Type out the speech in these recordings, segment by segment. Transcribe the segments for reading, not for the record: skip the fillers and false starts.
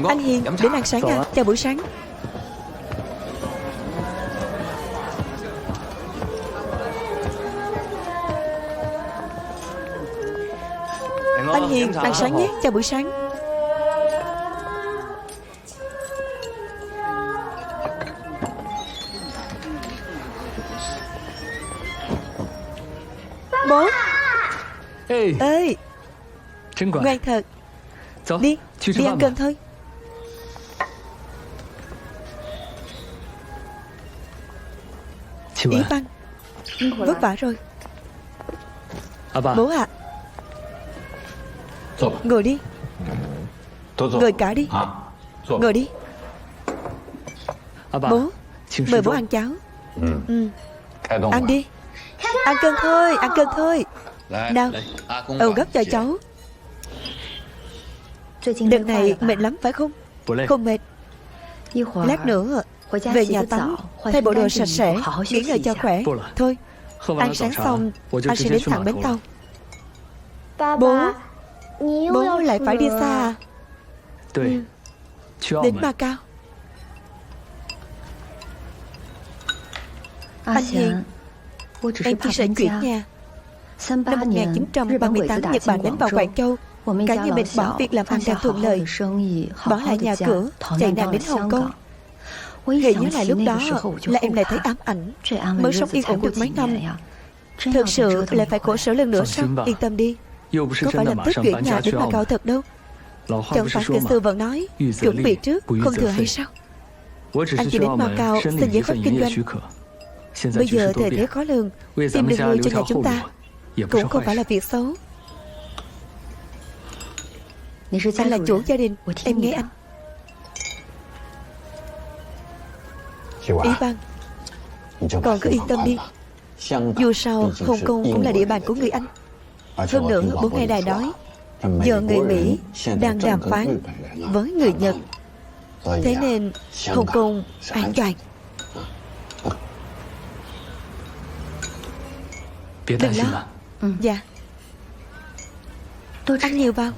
Anh Hiền, đến ăn sáng à? Chào buổi sáng. Anh Hiền, ăn sáng nhé. Chào buổi sáng. Bố. Ê, ngoan thật. Đi, đi ăn cơm thôi. Ý Văn, vất vả rồi. Bố ạ. Ngồi đi. Ngồi cả đi. Ngồi đi. Bố, mời bố ăn cháo. Ăn đi. Ăn cơm thôi, ăn cơm thôi. Nào, gấp cho cháu. Đợt này mệt lắm phải không? Không mệt. Lát nữa về nhà tắm, thay bộ đồ sạch sẽ, nghỉ ngơi cho khỏe. Thôi, ăn sáng xong anh sẽ đến thẳng bến tàu. Bố lại phải đi xa à? Đến Macau. Anh Hiền, em chỉ sợ chuyển nhà. Năm 1938 Nhật Bản đánh vào Quảng Châu, cả nhà mình bỏ việc làm ăn đang thuận lợi, bỏ lại nhà cửa, chạy nạn đến Hồng Kông. Hãy nhớ lại lúc đó là em lại thấy ám ảnh. Mới sống yên ổn được mấy năm, thật sự lại phải khổ sở lần nữa sao? Yên tâm đi, có phải lập tức chuyển nhà đến Macau thật đâu. Chẳng phải kỹ sư vẫn nói chuẩn bị trước không thừa hay sao? Anh chỉ đến Macau xin giấy phép kinh doanh. Bây giờ thời thế khó lường, tìm được người cho nhà chúng ta cũng không phải là việc xấu. Anh là chủ gia đình, em nghe anh. Ý Văn, còn cứ yên tâm đi. Dù sao Hồng Kông cũng là địa bàn của người Anh. Hơn nữa bố nghe đài nói giờ người Mỹ đang đàm phán với người Nhật, thế nên Hồng Kông an toàn. Đừng lo. Dạ. Ăn nhiều vào.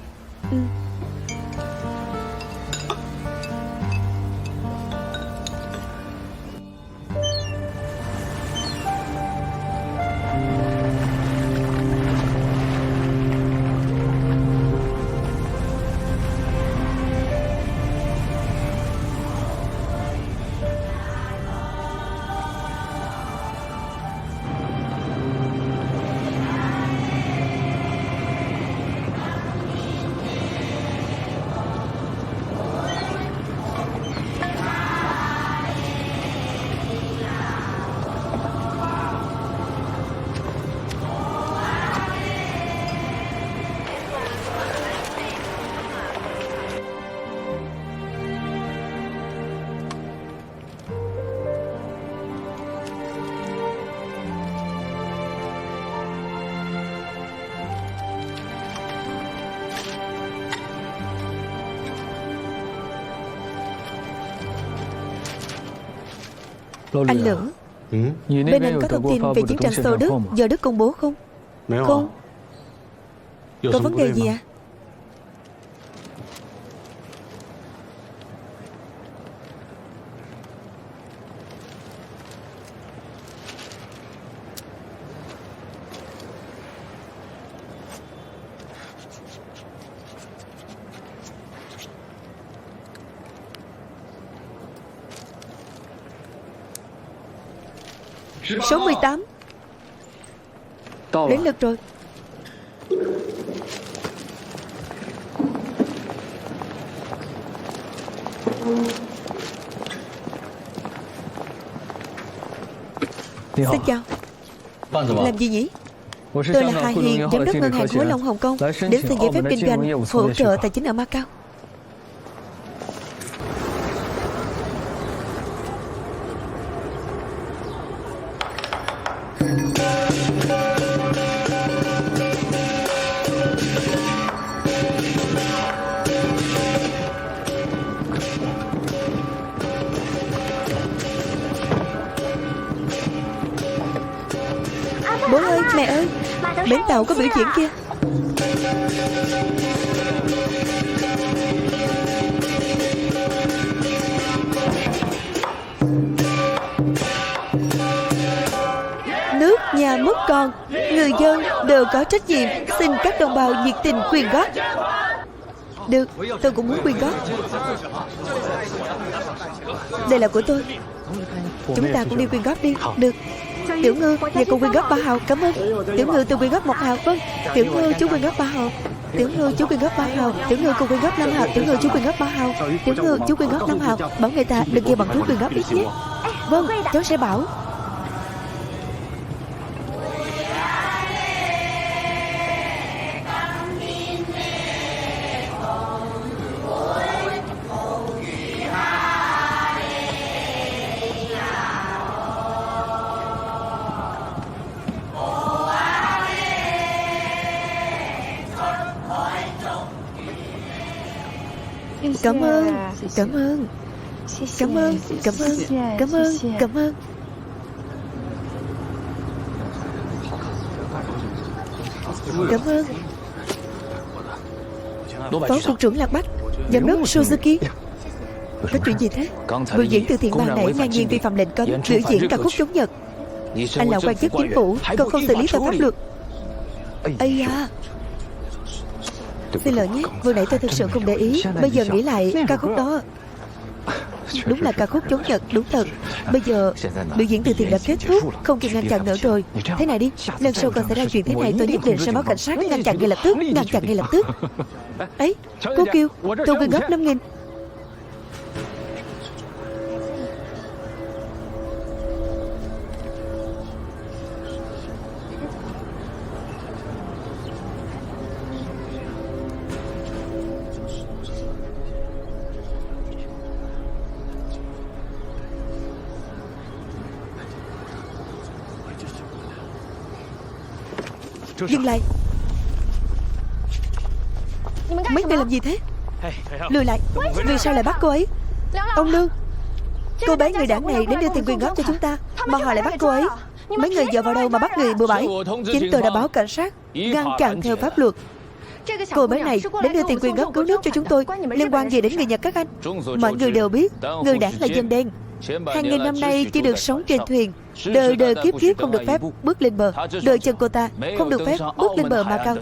Anh Lữ, bên anh có thông tin về chiến tranh Xô Đức giờ Đức công bố không? Không. Có vấn đề gì à? Số 18. Đến lượt rồi. Xin chào. Làm gì nhỉ? Tôi là Hà Hiền, giám đốc ngân hàng Hối Long Hồng Kông, đến xin giấy phép kinh doanh, hỗ trợ tài chính ở Macau. Bố ơi, mẹ ơi, bến tàu có biểu diễn kia. Còn người dân đều có trách nhiệm. Xin các đồng bào nhiệt tình quyên góp. Được, tôi cũng muốn quyên góp. Đây là của tôi. Chúng ta cũng đi quyên góp đi. Được. Tiểu Ngư, nhà cô quyên góp 3 hào. Cảm ơn. Tiểu Ngư, tôi quyên góp 1 hào. Vâng. Tiểu Ngư, chú quyên góp 3 hào. Tiểu Ngư, chú quyên góp 3 hào. Tiểu Ngư, cô quyên góp 5 hào. Tiểu Ngư, chú quyên góp 3 hào. Tiểu Ngư, chú quyên góp 5 hào. Bảo người ta đừng kêu bằng chú quyên góp ít nhé. Vâng, cháu sẽ bảo. Cảm ơn. Cảm ơn. Cảm ơn. Cảm ơn. Cảm ơn. Cảm ơn. Cảm ơn. Phó cục trưởng Lạc Bách, giám đốc Suzuki. Có chuyện gì thế? Biểu diễn từ thiện ban nãy ngang nhiên vi phạm lệnh cấm biểu diễn ca khúc chống Nhật. Anh là quan chức chính phủ, còn không xử lý theo pháp luật. Ây da. Xin lỗi nhé, vừa nãy tôi thực sự không để ý. Bây giờ nghĩ lại, ca khúc đó đúng là ca khúc chống Nhật, đúng thật. Bây giờ biểu diễn từ thiện đã kết thúc, không kịp ngăn chặn nữa rồi. Thế này đi, lần sau còn xảy ra chuyện thế này, tôi nhất định sẽ báo cảnh sát ngăn chặn ngay lập tức. Ngăn chặn ngay lập tức. Ấy, cô kêu tôi quyên góp 5.000. Dừng lại. Mấy người làm gì thế? Lùi lại. Vì sao lại bắt cô ấy? Ông Lương, cô bé người đảng này đến đưa tiền quyên góp cho chúng ta, mà họ lại bắt cô ấy. Mấy người dựa vào đâu mà bắt người bừa bãi? Chính tôi đã báo cảnh sát, ngăn chặn theo pháp luật. Cô bé này đến đưa tiền quyên góp cứu nước cho chúng tôi, liên quan gì đến người Nhật các anh? Mọi người đều biết người đảng là dân đen. Hàng nghìn năm nay chỉ được sống trên thuyền, đời đời kiếp kiếp không được phép bước lên bờ. Đôi chân cô ta không được phép bước lên bờ Ma Cao.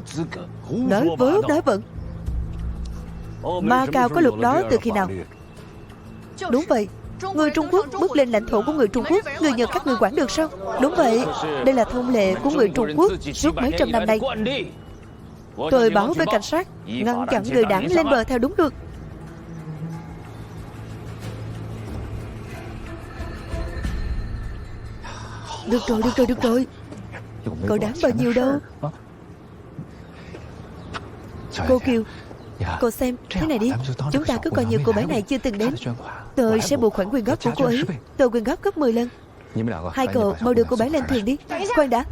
Nói vớ nói vẩn. Ma Cao có luật đó từ khi nào? Đúng vậy. Người Trung Quốc bước lên lãnh thổ của người Trung Quốc, người Nhật các người quản được sao? Đúng vậy. Đây là thông lệ của người Trung Quốc suốt mấy trăm năm nay. Tôi báo với cảnh sát ngăn chặn người đảng lên bờ theo đúng luật. Được rồi, được rồi, được rồi. Cậu đáng bao nhiêu đâu. Cô Kiều, cô xem, thế này đi. Chúng ta cứ coi như cô bé này chưa từng đến. Tôi sẽ bù khoản quyên góp của cô ấy. Tôi quyên góp gấp 10 lần. Hai cậu mau đưa cô bé lên thuyền đi. Khoan đã.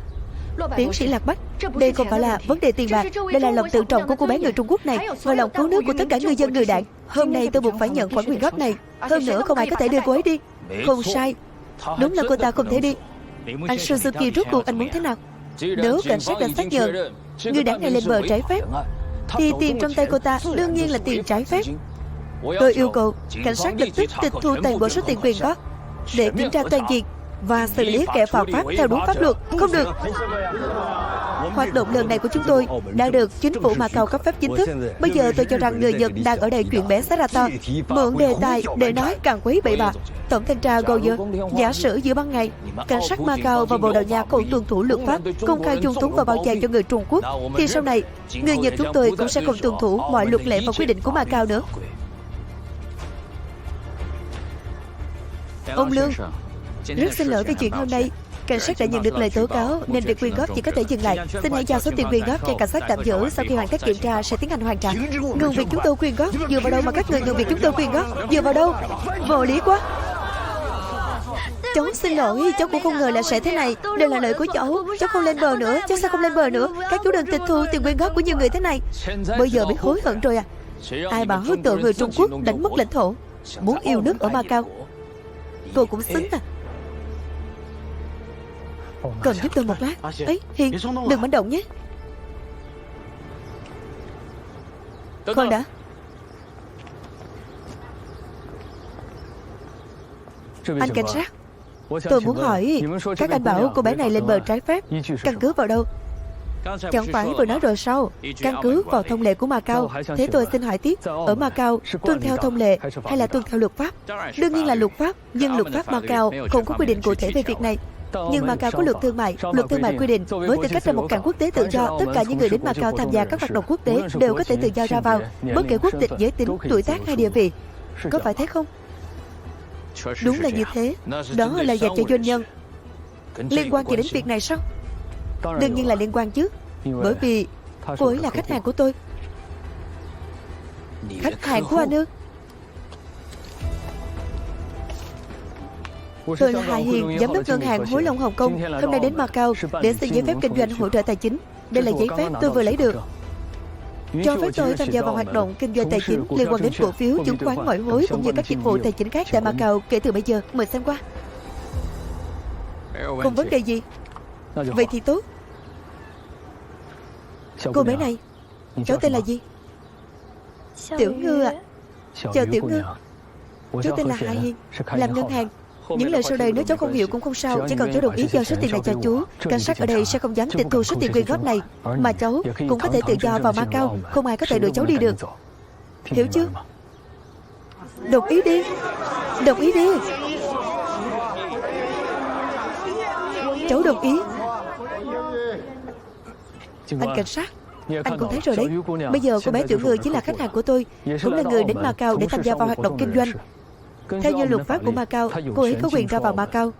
Tiến sĩ Lạc Bách, đây không phải là vấn đề tiền bạc. Đây là lòng tự trọng của cô bé người Trung Quốc này và lòng cứu nước của tất cả người dân người đảng. Hôm nay tôi buộc phải nhận khoản quyên góp này. Hơn nữa không ai có thể đưa cô ấy đi. Không sai. Đúng là cô ta không thể đi. Anh Suzuki, rốt cuộc anh muốn thế nào? Nếu cảnh sát đã xác nhận người đảng này lên bờ trái phép, thì tiền trong tay cô ta đương nhiên là tiền trái phép. Tôi yêu cầu cảnh sát lập tức tịch thu toàn bộ số tiền quyên góp để kiểm tra toàn diện và xử lý kẻ phạm pháp theo đúng pháp luật. Không được. Hoạt động lần này của chúng tôi đã được chính phủ Macau cấp phép chính thức. Bây giờ tôi cho rằng người Nhật đang ở đây chuyện bé xé ra to, mượn đề tài để nói càng quấy bậy bạ. Tổng thanh tra Goyer, giả sử giữa ban ngày cảnh sát Macau và Bồ Đào Nha không tuân thủ luật pháp, công khai dung túng và bao che cho người Trung Quốc, thì sau này người Nhật chúng tôi cũng sẽ không tuân thủ mọi luật lệ và quy định của Macau nữa. Ông Lương, rất xin lỗi về chuyện hôm nay. Cảnh sát đã nhận được lời tố cáo nên việc quyên góp chỉ có thể dừng lại. Xin hãy giao số tiền quyên góp cho cảnh sát tạm giữ. Sau khi hoàn tất kiểm tra sẽ tiến hành hoàn trả. Ngừng việc chúng tôi quyên góp. Dựa vào đâu mà các người ngừng việc chúng tôi quyên góp? Dựa vào đâu? Vô lý quá. Cháu xin lỗi, cháu cũng không ngờ là sẽ thế này. Đây là lời của cháu. Cháu không lên bờ nữa. Cháu sao không lên bờ nữa? Các chú đừng tịch thu tiền quyên góp của nhiều người thế này. Bây giờ biết hối hận rồi à? Ai bảo tội người Trung Quốc đánh mất lãnh thổ, muốn yêu nước ở Macau? Cô cũng xứng à? Cần giúp tôi một lát. Ấy, Hiền, đừng manh động nhé. Khoan đã. Anh cảnh sát, Tôi muốn hỏi, các anh bảo cô bé này lên bờ trái phép, căn cứ vào đâu? Chẳng phải vừa nói rồi sao? Căn cứ vào thông lệ của Macau. Thế tôi xin hỏi tiếp, ở Macau tuân theo thông lệ hay là tuân theo luật pháp? Đương nhiên là luật pháp, nhưng luật pháp Macau không có quy định cụ thể về việc này. Nhưng Macau có luật thương mại quy định với tư cách là một cảng quốc tế tự do, tất cả những người đến Macau tham gia các hoạt động quốc tế đều có thể tự do ra vào, bất kể quốc tịch, giới tính, tuổi tác hay địa vị. Có phải thế không? Đúng là như thế. Đó là dành cho doanh nhân. Liên quan gì đến việc này sao? Đương nhiên là liên quan chứ, bởi vì cô ấy là khách hàng của tôi. Khách hàng của anh ư? Tôi là Hà Hiền, giám đốc ngân hàng Hối Long Hồng Kông, hôm nay đến Macau để xin giấy phép kinh doanh hỗ trợ tài chính. Đây là giấy phép tôi vừa lấy được, cho phép tôi tham gia vào hoạt động kinh doanh tài chính liên quan đến cổ phiếu, chứng khoán, ngoại hối cũng như các dịch vụ tài chính khác tại Macau kể từ bây giờ. Mời xem qua. Không vấn đề gì. Vậy thì tốt. Cô bé này, cháu tên là gì? Tiểu Ngư ạ. Chào Tiểu Ngư. Cháu tên là Hà Hiền, làm ngân hàng. Những lời sau đây nếu cháu không hiểu cũng không sao, chỉ cần cháu đồng ý giao số tiền này cho chú, cảnh sát ở đây sẽ không dám tịch thu số tiền quyên góp này, mà cháu cũng có thể tự do vào Macau, không ai có thể đuổi cháu đi được. Hiểu chưa? Đồng ý đi. Đồng ý đi. Cháu đồng ý. Anh cảnh sát, anh cũng thấy rồi đấy. Bây giờ cô bé Tiểu Ngư chính là khách hàng của tôi, cũng là người đến Macau để tham gia vào hoạt động kinh doanh. Theo như luật pháp của Macau, cô ấy có quyền ra vào Macau.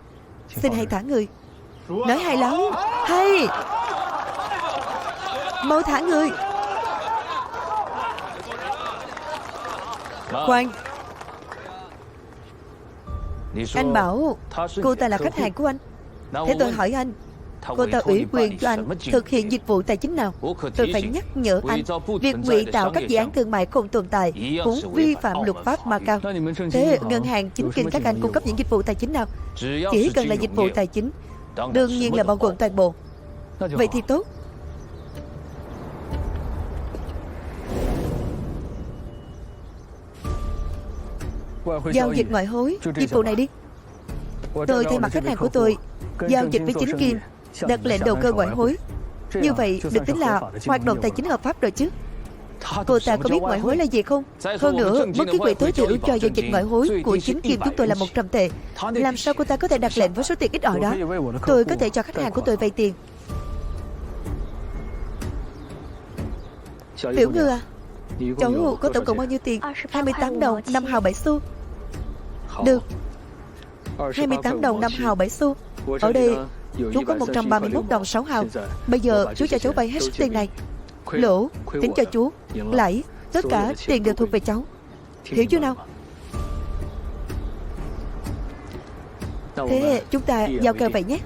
Xin hãy thả người. Nói hay lắm. Hay. Mau thả người. Khoan. Anh bảo cô ta là khách hàng của anh. Thế tôi hỏi anh, cô ta ủy quyền cho anh thực hiện dịch vụ tài chính nào? Tôi phải nhắc nhở anh, việc ngụy tạo các dự án thương mại không tồn tại cũng vi phạm luật pháp Macau. Thế ngân hàng chính kinh các anh cung cấp những dịch vụ tài chính nào? Chỉ cần là dịch vụ tài chính, đương nhiên là bao gồm toàn bộ. Vậy thì tốt. Giao dịch ngoại hối, dịch vụ này đi. Tôi thay mặt khách hàng của tôi giao dịch với chính kim, đặt lệnh đầu cơ ngoại hối. Như vậy được tính là hoạt động tài chính hợp pháp rồi chứ? Cô ta có biết ngoại hối là gì không? Hơn nữa, mức ký quỹ tối thiểu cho giao dịch ngoại hối của chính kim chúng tôi là 100 tệ. Làm sao cô ta có thể đặt lệnh với số tiền ít ỏi đó? Tôi có thể cho khách hàng của tôi vay tiền. Tiểu Ngư à, cháu có tổng cộng bao nhiêu tiền? 28 đồng 5 hào 7 xu. Được. 28 đồng 5 hào 7 xu. Ở đây chú có 131 đồng 6 hào. Bây giờ chú cho cháu vay hết số tiền này. Lỗ tính cho chú, lãi tất cả tiền đều thuộc về cháu. Hiểu chưa nào? Thế chúng ta giao kèo vậy nhé.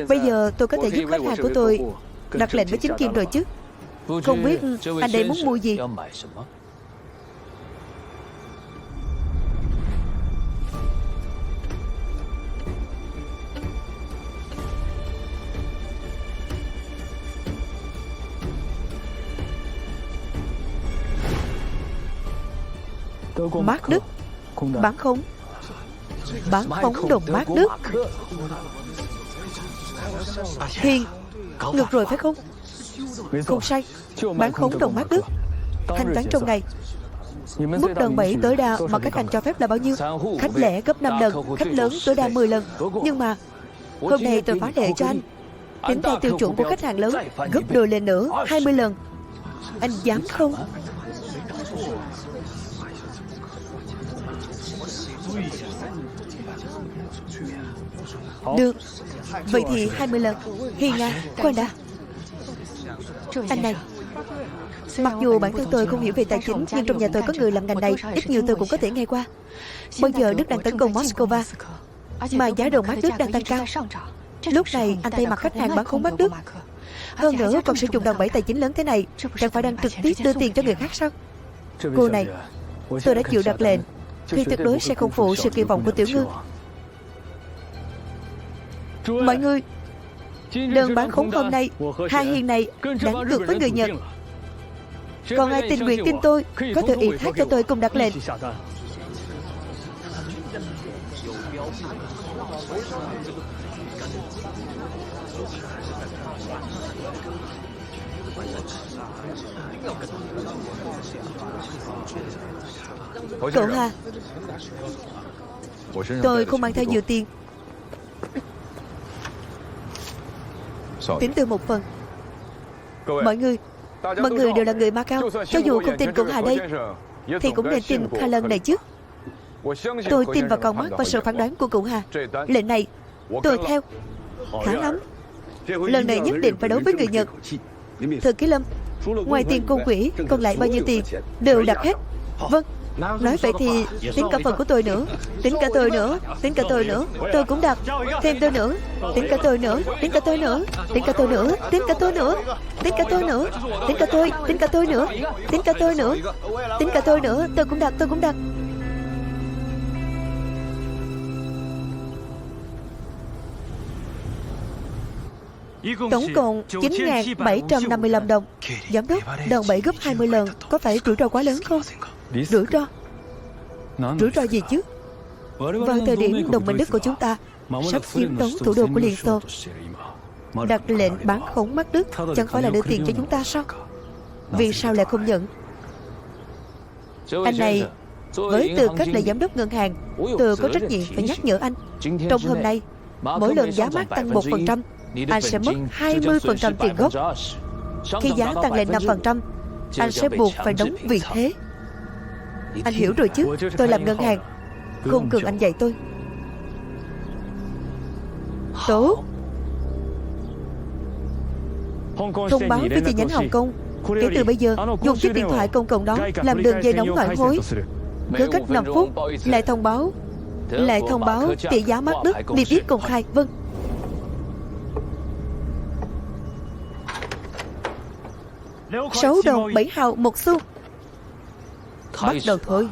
Bây giờ tôi có thể giúp khách hàng của tôi đặt lệnh với chính kim rồi chứ? Không biết anh đây muốn mua gì? Mác Đức. Bán khống. Bán khống đồng Mác Đức. Hiền, ngược rồi phải không? Không sai. Bán khống đồng Mác Đức. Thanh toán trong ngày. Mức đòn bẩy tối đa mà các anh cho phép là bao nhiêu? Khách lẻ gấp 5 lần, khách lớn tối đa 10 lần. Nhưng mà hôm nay tôi phá lệ cho anh, tính theo tiêu chuẩn của khách hàng lớn, gấp đôi lên nữa, 20 lần. Anh dám không? Được. Vậy thì 20 lần. Hiền à, khoan đã. Anh này, mặc dù bản thân tôi không hiểu về tài chính, nhưng trong nhà tôi có người làm ngành này, ít nhiều tôi cũng có thể nghe qua. Bây giờ Đức đang tấn công Moscow, mà giá đồng Mác Đức đang tăng cao. Lúc này anh thay mặt khách hàng bán khống Mác Đức. Hơn nữa còn sử dụng đòn bẩy tài chính lớn thế này, chẳng phải đang trực tiếp đưa tiền cho người khác sao? Cô này, tôi đã chịu đặt lệnh thì tuyệt đối sẽ không phụ sự kỳ vọng của Tiểu Ngư. Mọi người, đơn bán khống hôm nay, Hà Hiền này đánh cược với người Nhật. Còn ai tình nguyện tin tôi, có thể ủy thác cho tôi cùng đặt lệnh. Cậu Hà, tôi không mang theo nhiều tiền, tính từ một phần. Mọi người đều là người Macau. Cho dù không tin cậu Hà đây thì cũng nên tin Kha Lân này chứ. Tôi tin vào con mắt và sự phán đoán của cậu Hà. Lệnh này tôi theo. Khá lắm. Lần này nhất định phải đấu với người Nhật. Thư ký Lâm, ngoài tiền cung quỹ còn lại bao nhiêu tiền đều đặt hết. Vâng. Nói vậy thì tính cả phần của tôi nữa. Tính cả tôi nữa. Tính cả tôi nữa. Tôi cũng đặt. Thêm tôi nữa. Tính cả tôi nữa. Tính cả tôi nữa. Tính cả tôi nữa. Tính cả tôi nữa. Tính cả tôi nữa. Tính cả tôi. Tính cả tôi nữa. Tính cả tôi nữa. Tính cả tôi nữa. Tôi cũng đặt. Tôi cũng đặt. Tổng cộng 9.755 đồng. Giám đốc, đòn bẩy gấp 20 lần. Có phải rủi ro quá lớn không? Rủi ro? Rủi ro gì chứ? Vào thời điểm đồng minh Đức của chúng ta sắp chiếm đóng thủ đô của Liên Xô, đặt lệnh bán khống mắt Đức chẳng phải là đưa tiền cho chúng ta sao? Vì sao lại không nhận? Anh này, với tư cách là giám đốc ngân hàng, tôi có trách nhiệm phải nhắc nhở anh. Trong hôm nay, mỗi lần giá mắt tăng 1%, anh sẽ mất 20% tiền gốc. Khi giá tăng lên 5%, anh sẽ buộc phải đóng vì thế. Anh hiểu rồi chứ? Tôi làm ngân hàng, không cần anh dạy tôi. Tốt. Thông báo với chi nhánh Hồng Kông, kể từ bây giờ dùng chiếc điện thoại công cộng đó làm đường dây nóng ngoại hối. Cứ cách 5 phút lại thông báo tỷ giá mắt Đức niêm yết công khai. Vâng. $6 đồng 7 hào 1 xu. Bắt đầu thôi.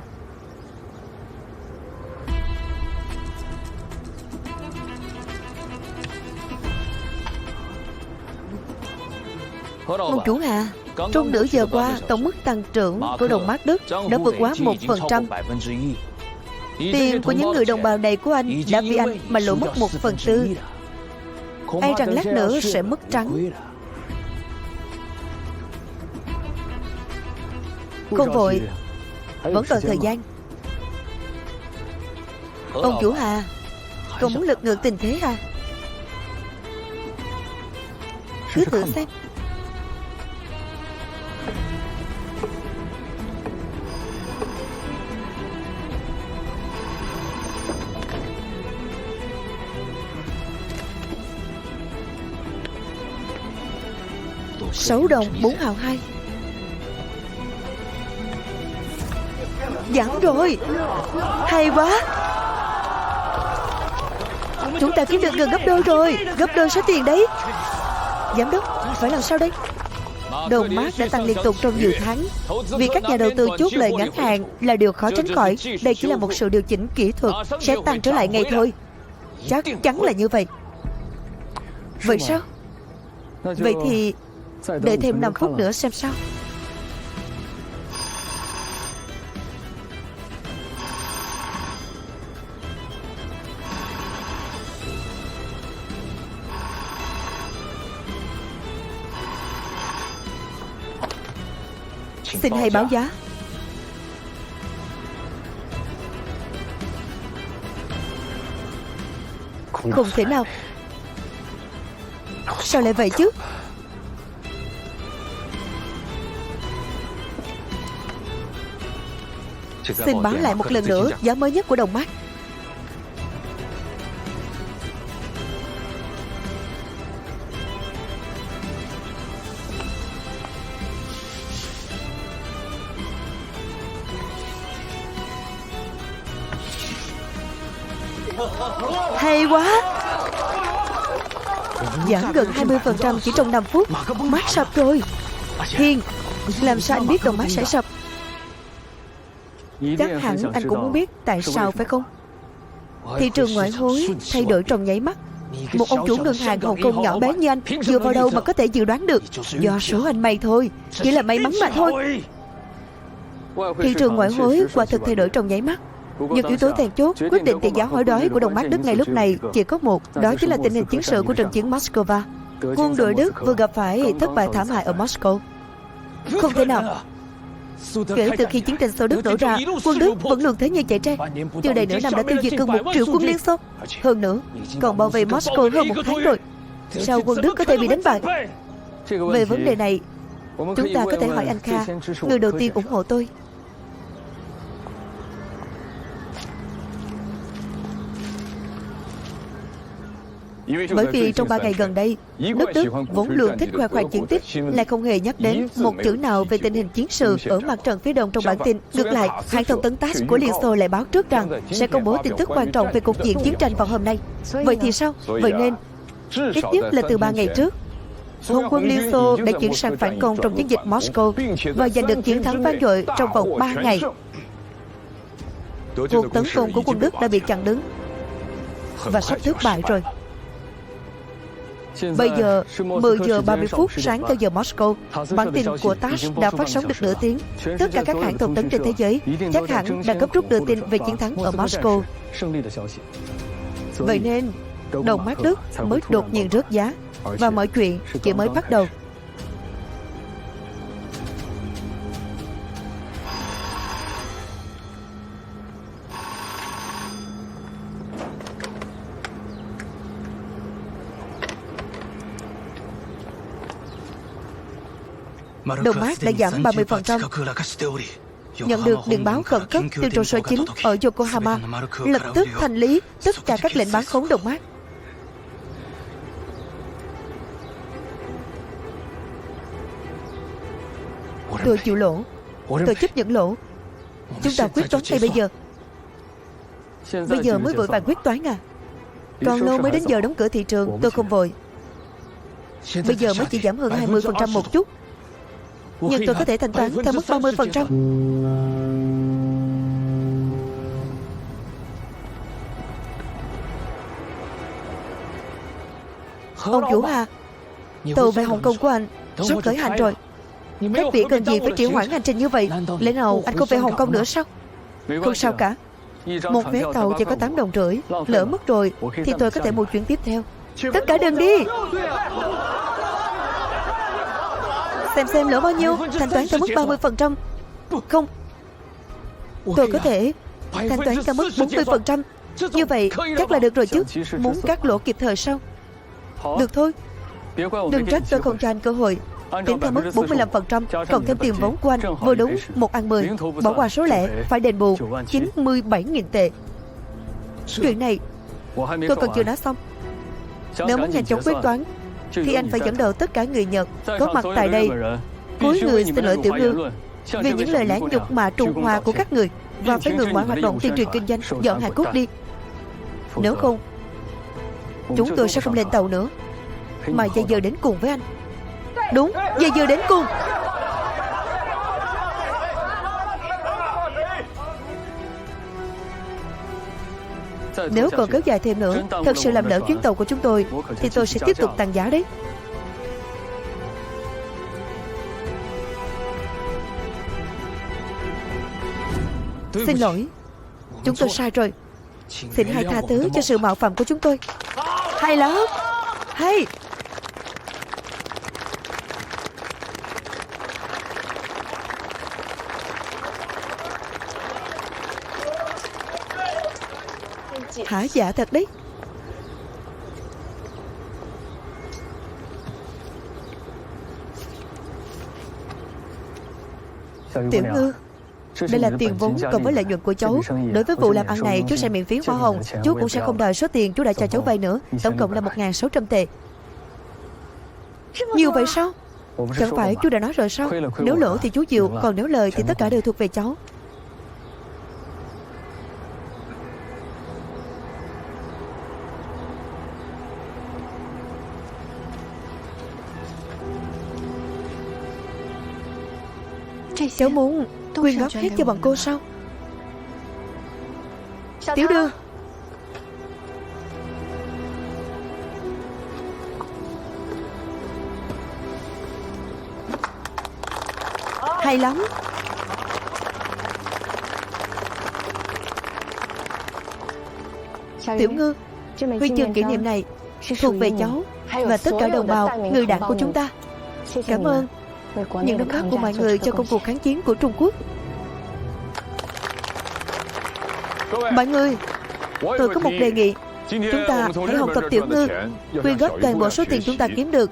Ông chủ Hà, trong nửa giờ qua, tổng mức tăng trưởng của đồng Mác Đức đã vượt quá 1%. Tiền của những người đồng bào này của anh đã vì anh mà lỗ mất 1/4. Ai rằng lát nữa sẽ mất trắng. Không vội, vẫn còn thời gian. Ông chủ Hà, còn muốn lật ngược tình thế à? Cứ thử xem. $6 đồng 4 hào 2. Giảm rồi. Hay quá. Chúng ta kiếm được gần gấp đôi rồi. Gấp đôi số tiền đấy. Giám đốc, phải làm sao đây? Đồng Mác đã tăng liên tục trong nhiều tháng. Vì các nhà đầu tư chốt lời ngắn hạn là điều khó tránh khỏi. Đây chỉ là một sự điều chỉnh kỹ thuật, sẽ tăng trở lại ngay thôi. Chắc chắn là như vậy. Vậy sao? Vậy thì đợi thêm 5 phút nữa xem sao. Xin hãy báo giá. Không thể nào. Sao lại vậy chứ? Xin báo lại một lần nữa giá mới nhất của đồng Mác. Hay quá. Giảm gần 20% chỉ trong 5 phút. Mác sập rồi. Hiền, làm sao anh biết đồng Mác sẽ sập? Chắc hẳn anh cũng muốn biết tại sao phải không? Thị trường ngoại hối thay đổi trong nháy mắt. Một ông chủ ngân hàng Hồng Kông nhỏ bé như anh dựa vào đâu mà có thể dự đoán được? Do số anh may thôi, chỉ là may mắn mà thôi. Thị trường ngoại hối quả thực thay đổi trong nháy mắt. Nhưng yếu tố then chốt quyết định tỷ giá hối đoái của đồng Mark Đức ngay lúc này chỉ có một, đó chính là tình hình chiến sự của trận chiến Moscow. Quân đội Đức vừa gặp phải thất bại thảm hại ở Moscow. Không thể nào. Kể từ khi chiến tranh Xô Đức nổ ra, quân Đức vẫn luôn thế như chạy tre. Chưa đầy nửa năm đã tiêu diệt gần 1 triệu quân Liên Xô. Hơn nữa, còn bao vây Moscow hơn 1 tháng rồi. Sao quân Đức có thể bị đánh bại? Về vấn đề này, chúng ta có thể hỏi anh Kha, người đầu tiên ủng hộ tôi. Bởi vì trong 3 ngày gần đây, nước Đức vốn luôn thích khoe khoang chiến tích, lại không hề nhắc đến một chữ nào về tình hình chiến sự ở mặt trận phía đông trong bản tin. Ngược lại, hãng thông tấn TASS của Liên Xô lại báo trước rằng sẽ công bố tin tức quan trọng về cục diện chiến tranh vào hôm nay. Vậy thì sao? Vậy nên, ít nhất là từ 3 ngày trước, Hồng quân Liên Xô đã chuyển sang phản công trong chiến dịch Moscow và giành được chiến thắng vang dội trong vòng 3 ngày. Cuộc tấn công của quân Đức đã bị chặn đứng và sắp thất bại rồi. Bây giờ 10 giờ 30 phút sáng theo giờ Moscow, bản tin của TASS đã phát sóng được nửa tiếng. Tất cả các hãng thông tấn trên thế giới chắc hẳn đã gấp rút đưa tin về chiến thắng ở Moscow. Vậy nên đồng Mark Đức mới đột nhiên rớt giá và mọi chuyện chỉ mới bắt đầu. Đồng Mark đã giảm 30%. Nhận được điện báo khẩn cấp từ trụ sở chính ở Yokohama, lập tức thanh lý tất cả các lệnh bán khống đồng Mark. Tôi chịu lỗ. Tôi chấp nhận lỗ. Chúng ta quyết toán ngay bây giờ. Bây giờ mới vội vàng quyết toán à? Còn lâu mới đến giờ đóng cửa thị trường. Tôi không vội. Bây giờ mới chỉ giảm hơn 20% một chút. Nhưng tôi có thể thanh toán theo mức 30%. Ông chủ à, tàu về Hồng Kông của anh sắp khởi hành rồi. Các vị cần gì phải trì hoãn hành trình như vậy? Lẽ nào anh không về Hồng Kông nữa sao? Không sao cả. Một vé tàu chỉ có 8 đồng rưỡi. Lỡ mất rồi thì tôi có thể mua chuyến tiếp theo. Tất cả đừng đi. Xem lỗ bao nhiêu. Thanh toán theo mức 30%. Không, tôi có thể thanh toán theo mức 40%. Như vậy chắc là được rồi chứ. Muốn cắt lỗ kịp thời sao? Được thôi. Đừng trách tôi không cho anh cơ hội. Tính theo mức 45%, cộng thêm tiền vốn của anh, vừa đúng 1 ăn 10. Bỏ qua số lẻ, phải đền bù 97.000 tệ. Chuyện này tôi còn chưa nói xong. Nếu muốn nhanh chóng quyết toán thì anh phải dẫn đầu tất cả người Nhật có mặt tại đây cúi người xin lỗi tiểu ngư vì những lời lẽ nhục mạ Trung Hoa của các người, và phải ngừng mọi hoạt động tuyên truyền kinh doanh, dọn hài cốt đi. Nếu không, chúng tôi sẽ không lên tàu nữa, mà dây dưa đến cùng với anh. Đúng, dây dưa đến cùng. Nếu còn kéo dài thêm nữa, thật sự làm lỡ chuyến tàu của chúng tôi, thì tôi sẽ tiếp tục tăng giá đấy. Xin lỗi, chúng tôi sai rồi. Xin hãy tha thứ cho sự mạo phạm của chúng tôi. Hay lắm. Hay. Hả, dạ thật đấy. Tiểu Ngư, đây là tiền vốn cộng với lợi nhuận của cháu. Đối với vụ làm ăn này, chú sẽ miễn phí hoa hồng. Chú cũng sẽ không đòi số tiền chú đã cho cháu vay nữa. Tổng cộng là 1.600 tệ. Nhiều vậy sao? Chẳng phải chú đã nói rồi sao? Nếu lỗ thì chú chịu, còn nếu lời thì tất cả đều thuộc về cháu. Cháu muốn quyên góp hết cho bọn cô sao? Tiểu Đưa, Hay lắm. Tiểu Ngư, huy chương kỷ niệm này thuộc về cháu và tất cả đồng bào người đảng của chúng ta. Cảm ơn những đóng góp của mọi người cho công cuộc kháng chiến của Trung Quốc. Mọi người, tôi có một đề nghị. Chúng ta hãy học tập Tiểu Ngư, quyên góp toàn bộ số tiền chúng ta kiếm được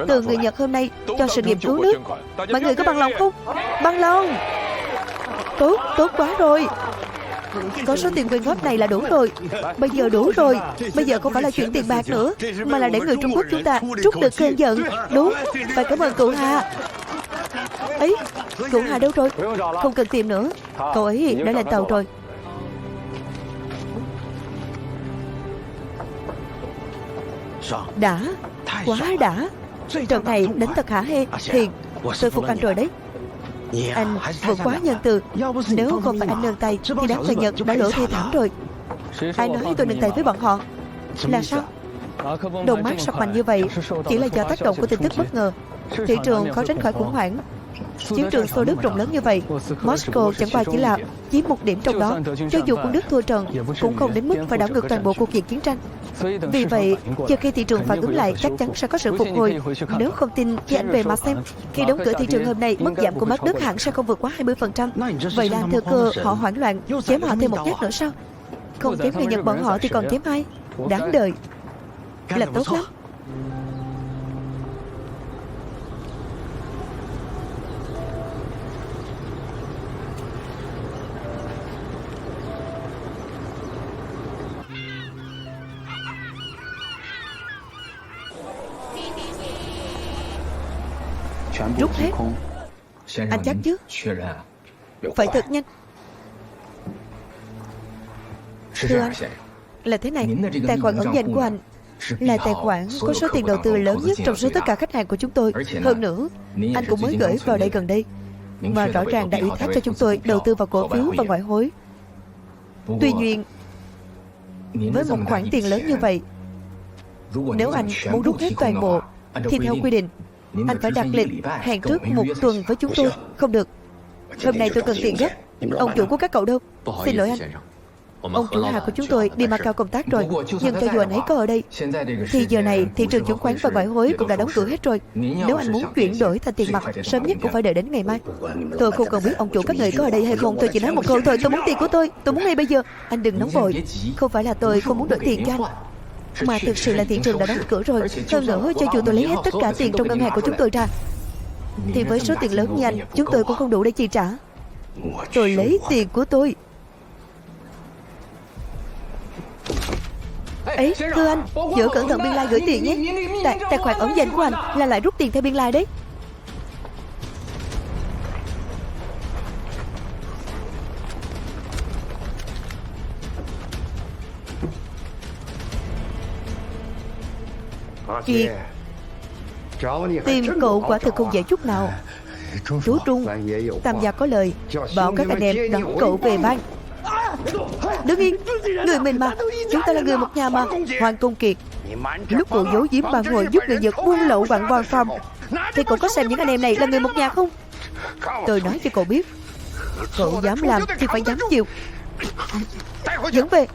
từ người Nhật hôm nay cho sự nghiệp cứu nước. Mọi người có bằng lòng không? Bằng lòng. Tốt quá rồi. Có số tiền quyên góp này là đủ rồi. Bây giờ đủ rồi. Bây giờ không phải là chuyện tiền bạc nữa, mà là để người Trung Quốc chúng ta trút được cơn giận. Đúng, phải cảm ơn cụ Hà. Ấy, cụ Hà đâu rồi? Không cần tìm nữa, cậu ấy đã lên tàu rồi. Đã, quá đã. Trận này đánh thật hả hê. Hiền, tôi phục anh rồi đấy. Anh vượt quá nhân từ. Nếu không phải anh nương tay thì đám người Nhật đã lỗ thê thảm rồi. Ai nói tôi nương tay với bọn họ? Là sao? Đồng mắt sọc mạnh như vậy chỉ là do tác động của tin tức bất ngờ. Thị trường khó tránh khỏi khủng hoảng. Chiến trường xô Đức rộng lớn như vậy, Moscow chẳng qua chỉ là chiếm một điểm trong đó. Cho dù quân Đức thua trận cũng không đến mức phải đảo ngược toàn bộ cuộc chiến tranh. Vì vậy, chờ khi thị trường phản ứng lại chắc chắn sẽ có sự phục hồi. Nếu không tin thì anh về mà xem. Khi đóng cửa thị trường hôm nay, mức giảm của Mark Đức hẳn sẽ không vượt quá 20%. Vậy là thừa cơ họ hoảng loạn, chém họ thêm một nhát nữa sao? Không chém người Nhật bọn họ thì còn chém ai? Đáng đời. Làm tốt lắm. Rút hết. Anh chắc chứ? Phải thật nhanh. Thưa anh, là thế này. Tài khoản ẩn danh của anh là tài khoản có số tiền đầu tư lớn nhất trong số tất cả khách hàng của chúng tôi. Hơn nữa, anh cũng mới gửi vào đây gần đây, và rõ ràng đã ủy thác cho chúng tôi đầu tư vào cổ phiếu và ngoại hối. Tuy nhiên, với một khoản tiền lớn như vậy, nếu anh muốn rút hết toàn bộ thì theo quy định anh phải đặt lịch hẹn trước một tuần với chúng tôi. Không được. Hôm nay tôi cần tiền gấp. Ông chủ của các cậu đâu? Xin lỗi anh. Ông chủ Hà của chúng tôi đi Macau công tác rồi. Nhưng cho dù anh ấy có ở đây thì giờ này thị trường chứng khoán và ngoại hối cũng đã đóng cửa hết rồi. Nếu anh muốn chuyển đổi thành tiền mặt, sớm nhất cũng phải đợi đến ngày mai. Tôi không cần biết ông chủ các người có ở đây hay không. Tôi chỉ nói một câu thôi. Tôi muốn tiền của tôi muốn ngay bây giờ. Anh đừng nóng vội. Không phải là tôi không muốn đổi tiền cho anh, mà thực sự là thị trường đã đóng cửa rồi. Hơn nữa, cho dù tôi lấy hết tất cả tiền trong ngân hàng của chúng tôi ra thì với số tiền lớn như anh, chúng tôi cũng không đủ để chi trả. Tôi lấy tiền của tôi. Ấy, thưa anh, nhớ cẩn thận biên lai gửi tiền nhé. Tài khoản ẩn danh của anh là lại rút tiền theo biên lai đấy. Kiệt, tìm cậu quả thực không dễ chút nào. Chú Trung, Tam gia có lời bảo các anh em đón cậu về bang. Đứng yên, người mình mà. Chúng ta là người một nhà mà. Hoàng Công Kiệt, lúc cậu giấu giếm ban hồi giúp người Nhật buôn lậu vạn vòi farm thì cậu có xem những anh em này là người một nhà không? Tôi nói cho cậu biết, cậu dám làm thì phải dám chịu. Dẫn về.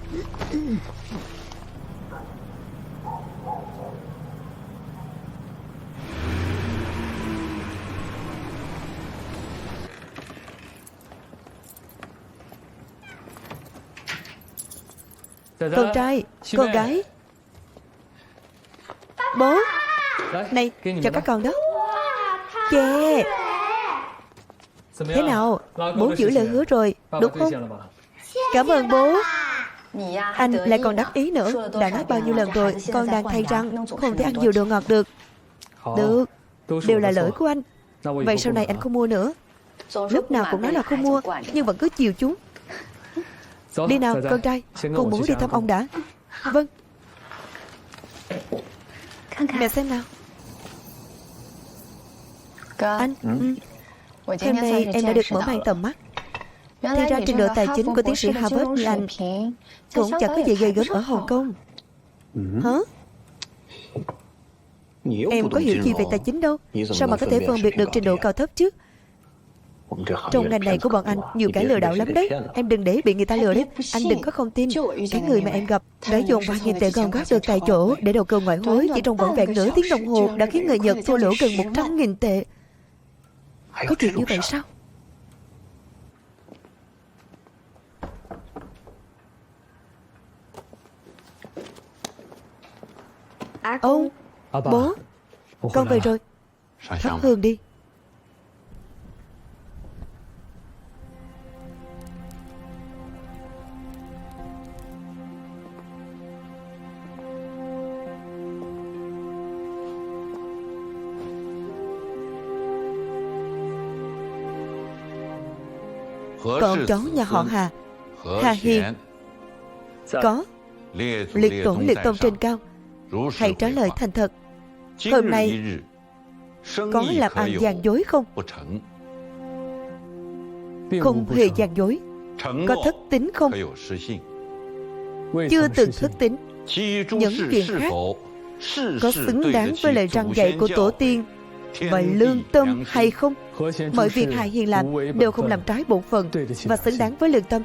Con trai, con gái. Bố, này, cho các con đó. Chè. Thế nào, bố giữ lời hứa rồi, đúng không? Cảm ơn bố. Anh lại còn đắc ý nữa. Đã nói bao nhiêu lần rồi, con đang thay răng, không thể ăn nhiều đồ ngọt được. Được, đều là lỗi của anh. Vậy sau này anh không mua nữa. Lúc nào cũng nói là không mua, nhưng vẫn cứ chiều chúng. Đi nào, con trai, con muốn đi thăm ông đã. Vâng. Mẹ xem nào. Anh, hôm nay em đã được mở mang tầm mắt. Thì ra trình độ tài chính của tiến sĩ Harvard như anh cũng chẳng có gì ghê gớm ở Hồng Kông. Hả? Em có hiểu gì về tài chính đâu. Sao mà có thể phân biệt được trình độ cao thấp chứ? Trong ngành này của bọn anh nhiều kẻ lừa đảo lắm đấy. Em đừng để bị người ta lừa đấy. Anh đừng có không tin. Cái người mà em gặp đã dùng 3.000 tệ gom góp được tại chỗ để đầu cơ ngoại hối, chỉ trong vỏn vẹn nửa tiếng đồng hồ đã khiến người Nhật thua lỗ gần 100.000 tệ. Có chuyện như vậy sao? Ông, bố, con về rồi. Thắp hương đi. Con cháu nhà họ Hà, Hà Hiền, có liệt tổ liệt tông trên cao. Hãy trả lời thành thật. Hôm nay có làm ăn gian dối không? Không hề gian dối. Có thất tín không? Chưa từng thất tín. Những chuyện khác có xứng đáng với lời răn dạy của tổ tiên và lương tâm hay không? Mọi việc Hà Hiền làm đều không làm trái bổn phận và xứng đáng với lương tâm.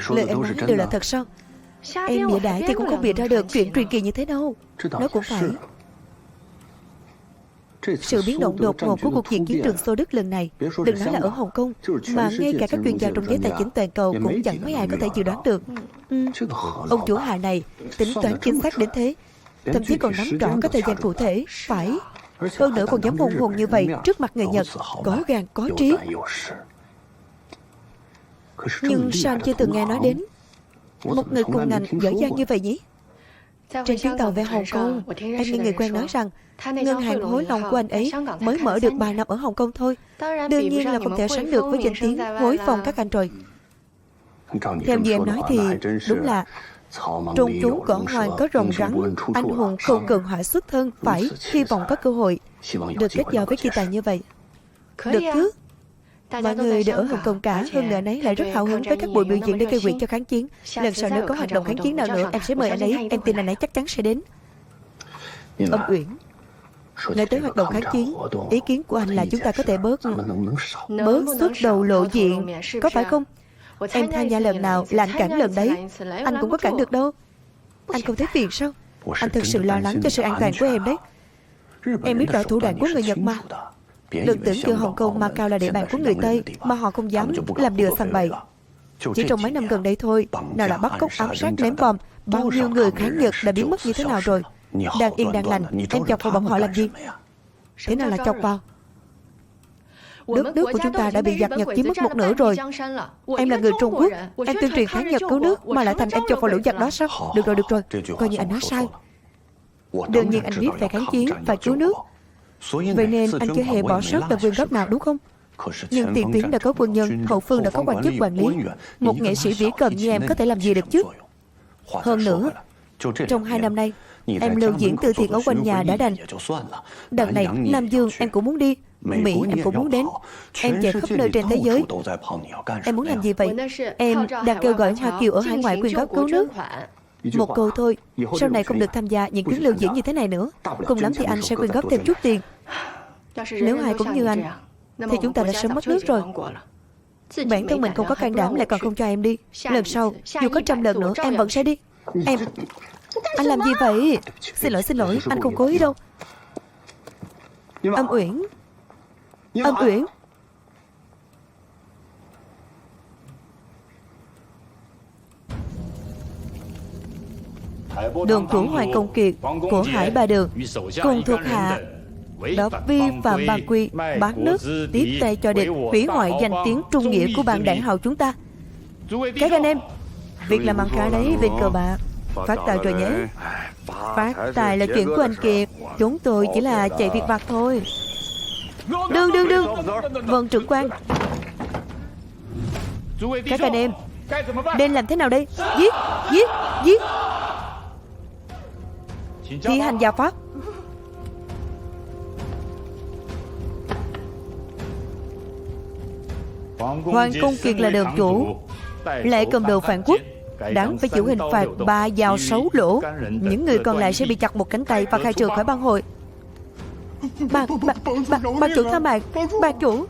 Lời em nói đều là thật sao? Em bịa đại thì cũng không bịa ra được chuyện truyền kỳ như thế đâu. Nó cũng phải. Sự biến động đột ngột của cuộc diện chiến trường Xô Đức lần này, đừng nói là ở Hồng Kông, mà ngay cả các chuyên gia trong giới tài chính toàn cầu cũng chẳng mấy ai có thể dự đoán được. Ông chủ Hà này tính toán chính xác đến thế, thậm chí còn nắm rõ các thời gian cụ thể. Phải. Hơn nữa còn dám hùng hồn như vậy trước mặt người Nhật. Có gan có trí. Nhưng sao chưa từng nghe nói đến một người cùng ngành giỏi giang như vậy nhỉ? Trên chuyến tàu về Hồng Kông, em nghe người quen nói rằng ngân hàng hối lòng của anh ấy mới mở được 3 năm ở Hồng Kông thôi. Đương nhiên là không thể sánh được với danh tiếng hối phòng các anh rồi. Theo như em nói thì đúng là trong chốn cỏ hoang có rồng rắn, anh hùng không cần họa xuất thân, phải hy vọng có cơ hội được kết giao với kỳ tài như vậy. Được chứ? Mọi người đều ở Hồng Kông cả, hơn nữa anh ấy lại rất hào hứng với các buổi biểu diễn để gây quỹ cho kháng chiến. Lần sau nếu có hoạt động kháng chiến nào nữa, em sẽ mời anh ấy, em tin anh ấy chắc chắn sẽ đến. Ông Uyển, nói tới hoạt động kháng chiến, ý kiến của anh là chúng ta có thể bớt xuất đầu lộ diện, có phải không? Em tham gia lần nào là anh cản lần đấy. Anh cũng có cản được đâu. Anh không thấy phiền sao? Anh thực sự lo lắng cho sự an toàn của em đấy. Em biết rõ thủ đoạn của người Nhật mà. Đừng tưởng giữa Hồng Kông, Macau là địa bàn của người Tây mà họ không dám làm điều sằng bậy. Chỉ trong mấy năm gần đây thôi, nào là bắt cóc, ám sát, ném bom, bao nhiêu người kháng Nhật đã biến mất như thế nào rồi. Đang yên đang lành, em chọc vào bọn họ làm gì? Thế nào là chọc vào? Đất nước của chúng ta đã bị giặc Nhật chiếm mất một nửa rồi. Em là người Trung Quốc, em tuyên truyền kháng Nhật cứu nước mà lại thành em chọc vào lũ giặc đó sao? Được rồi, coi như anh nói sai. Đương nhiên anh biết phải kháng chiến, phải cứu nước. Vậy nên anh chưa hề bỏ sót tờ quyên góp nào đúng không? Nhưng tiền tuyến đã có quân nhân, hậu phương đã có quan chức quản lý. Một nghệ sĩ vĩ cầm như em có thể làm gì được chứ? Hơn nữa, trong 2 năm nay, em lưu diễn từ thiện ở quanh nhà đã đành. Đợt này, Nam Dương em cũng muốn đi, Mỹ em cũng muốn đến. Em chạy khắp nơi trên thế giới. Em muốn làm gì vậy? Em đang kêu gọi Hoa Kiều ở hải ngoại quyên góp cứu nước. Một câu thôi, sau này không được tham gia những chuyến lưu diễn như thế này nữa. Cùng lắm thì anh sẽ quyên góp thêm chút tiền. Nếu ai cũng như anh thì chúng ta đã sớm mất nước rồi. Bản thân mình không có can đảm lại còn không cho em đi. Lần sau, dù có 100 lần nữa em vẫn sẽ đi. Em... Anh làm gì vậy? Xin lỗi, anh không cố ý đâu. Âm Uyển. Đường chủ Hoàng Công Kiệt của Hải Ba Đường cùng thuộc hạ đã vi phạm bản quy, bán nước, tiếp tay cho địch, hủy hoại danh tiếng trung nghĩa của bạn đại hào chúng ta. Các anh em, việc làm ăn khá đấy bên cờ bạc. Phát tài rồi nhé. Phát tài là chuyện của anh Kiệt, chúng tôi chỉ là chạy việc vặt thôi. Đương. Vâng, trưởng quan. Các anh em, nên làm thế nào đây? Giết, giết, giết. Thi hành gia pháp. Hoàng Công Kiệt là đường chủ, lại cầm đầu phản quốc, đáng phải chịu hình phạt 3 dao 6 lỗ. Những người còn lại sẽ bị chặt một cánh tay và khai trừ khỏi bang hội. Bà chủ tha mạng, bà chủ.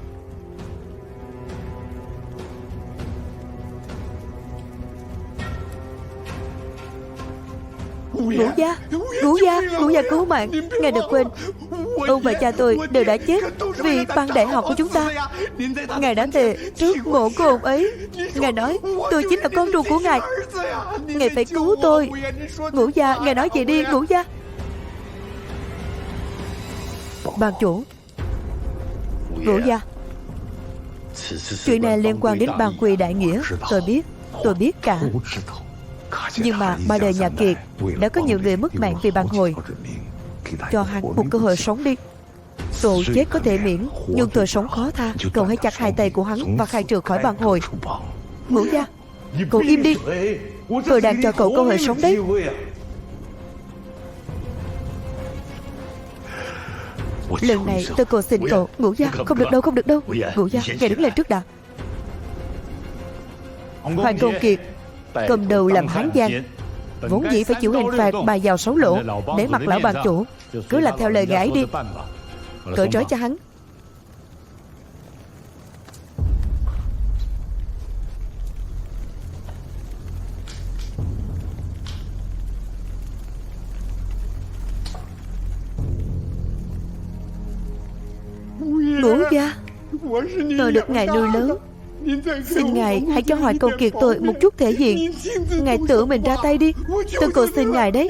Ngũ gia cứu mạng. Ngài đừng quên, ông và cha tôi đều đã chết vì băng đại học của chúng ta. Ngài đã thề trước mộ của ông ấy. Ngài nói tôi chính là con ruột của ngài. Ngài phải cứu tôi. Ngũ gia, ngài nói gì đi, Ngũ gia. Ban chủ. Ngũ gia, chuyện này liên quan đến ban quy đại nghĩa. Tôi biết cả. Nhưng mà ba đời nhà Kiệt đã có nhiều người mất mạng vì ban hội. Cho hắn một cơ hội sống đi. Tội chết có thể miễn, nhưng tội sống khó tha. Cậu hãy chặt hai tay của hắn và khai trừ khỏi ban hội. Ngũ gia, cậu im đi. Tôi đang cho cậu cơ hội sống đấy. Lần này tôi cầu xin cậu. Ngũ gia, không được đâu. Ngũ gia, ngài đứng lên trước đã. Hoàng Công Kiệt cầm đầu làm Hán Giang, vốn dĩ phải chịu hình phạt 3 dao 6 lỗ. Để mặc lão ban chủ, cứ làm theo lời ngài đi. Cởi trói cho hắn. Ngũ gia, tôi được ngài nuôi lớn. Xin ngài hãy cho Hoàng Công Kiệt tôi một chút thể diện. Ngài tự mình ra tay đi. Tôi cầu xin ngài đấy.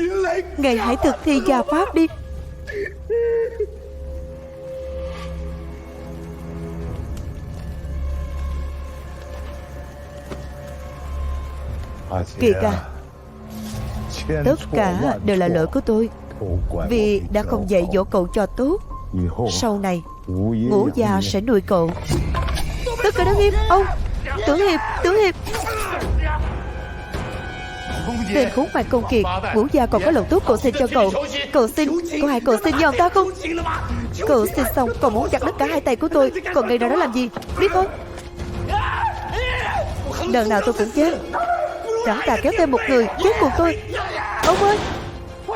Ngài hãy thực thi gia pháp đi. Kiệt à, tất cả đều là lỗi của tôi, vì đã không dạy dỗ cậu cho tốt. Sau này Ngũ gia sẽ nuôi cậu. Tất cả đứng im. Ông Tưởng Hiệp. Tên khốn Hoàng Công Kiệt. Ngũ gia còn có lòng tốt cầu xin cho cậu. Cậu hãy cầu xin cho ông ta không? Cậu xin xong còn muốn chặt đứt cả hai tay của tôi, còn ngày nào đó làm gì biết không? Lần nào tôi cũng chết. Chẳng ta kéo thêm một người chết cùng tôi. Ông ơi,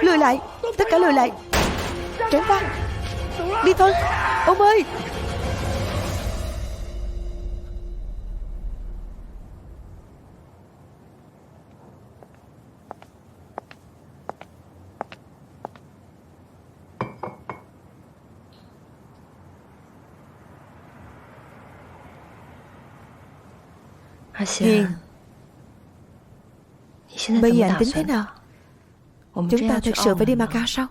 lùi lại. Tất cả lùi lại. Tránh ra. Đi thôi. Ông ơi. Hiền, bây giờ anh tính thế nào? Chúng ta thực sự phải đi Macau sao?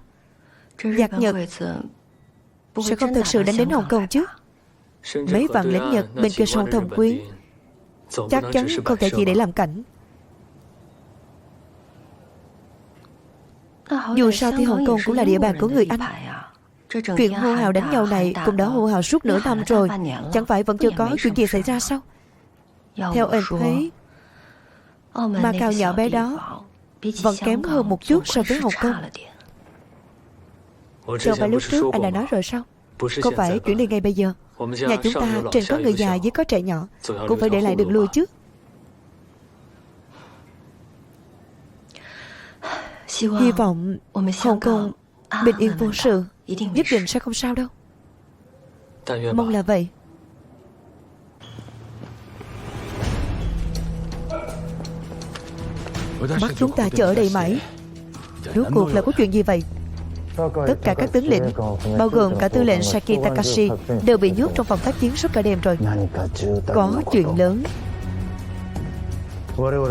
Giặc Nhật sẽ không thực sự đánh đến Hồng Kông chứ? Mấy vạn lính Nhật bên kia sông Thâm Quyến chắc chắn không thể chỉ để làm cảnh. Dù sao thì Hồng Kông cũng là địa bàn của người Anh. Chuyện hô hào đánh nhau này cũng đã hô hào suốt nửa năm rồi. Chẳng phải vẫn chưa có chuyện gì xảy ra sao? Theo anh thấy, Macau nhỏ bé đó vẫn kém hơn một chút so với Hồng Kông. Đâu phải lúc trước anh đã nói rồi sao? Không phải chuyển đi ngay bây giờ. Nhà chúng ta trên có người già dưới có trẻ nhỏ, cũng phải để lại đường lui chứ. Hy vọng Hồng Kông bình yên vô sự, nhất định sẽ không sao đâu. Mong là vậy. Bắt chúng ta chờ ở đây mãi. Rốt cuộc là có chuyện gì vậy? Tất cả các tướng lĩnh, bao gồm cả tư lệnh Saki Takashi, đều bị nhốt trong phòng tác chiến suốt cả đêm rồi. Có chuyện lớn.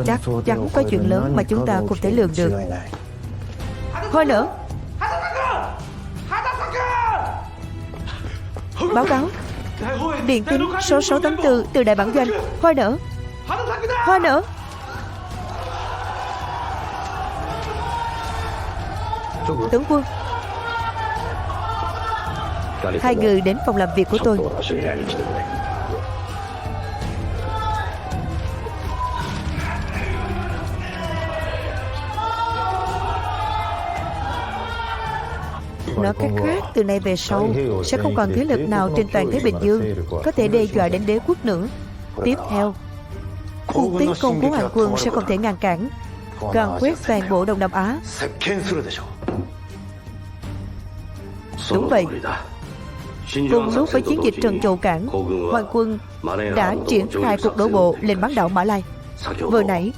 Chắc chắn có chuyện lớn mà chúng ta không thể lường được. Thôi nữa. Báo cáo điện tín số 684 từ đại bản doanh. Hoa nở. Tướng quân, hai người đến phòng làm việc của tôi. Nói cách khác, từ nay về sau sẽ không còn thế lực nào trên toàn Thái Bình Dương có thể đe dọa đến đế quốc nữa. Tiếp theo, cuộc tiến công của Hoàng quân sẽ không thể ngăn cản, càn quét toàn bộ Đông Nam Á. Đúng vậy. Cùng lúc với chiến dịch Trần Chầu Cảng, Hoàng quân đã triển khai cuộc đổ bộ lên bán đảo Mã Lai. Vừa nãy,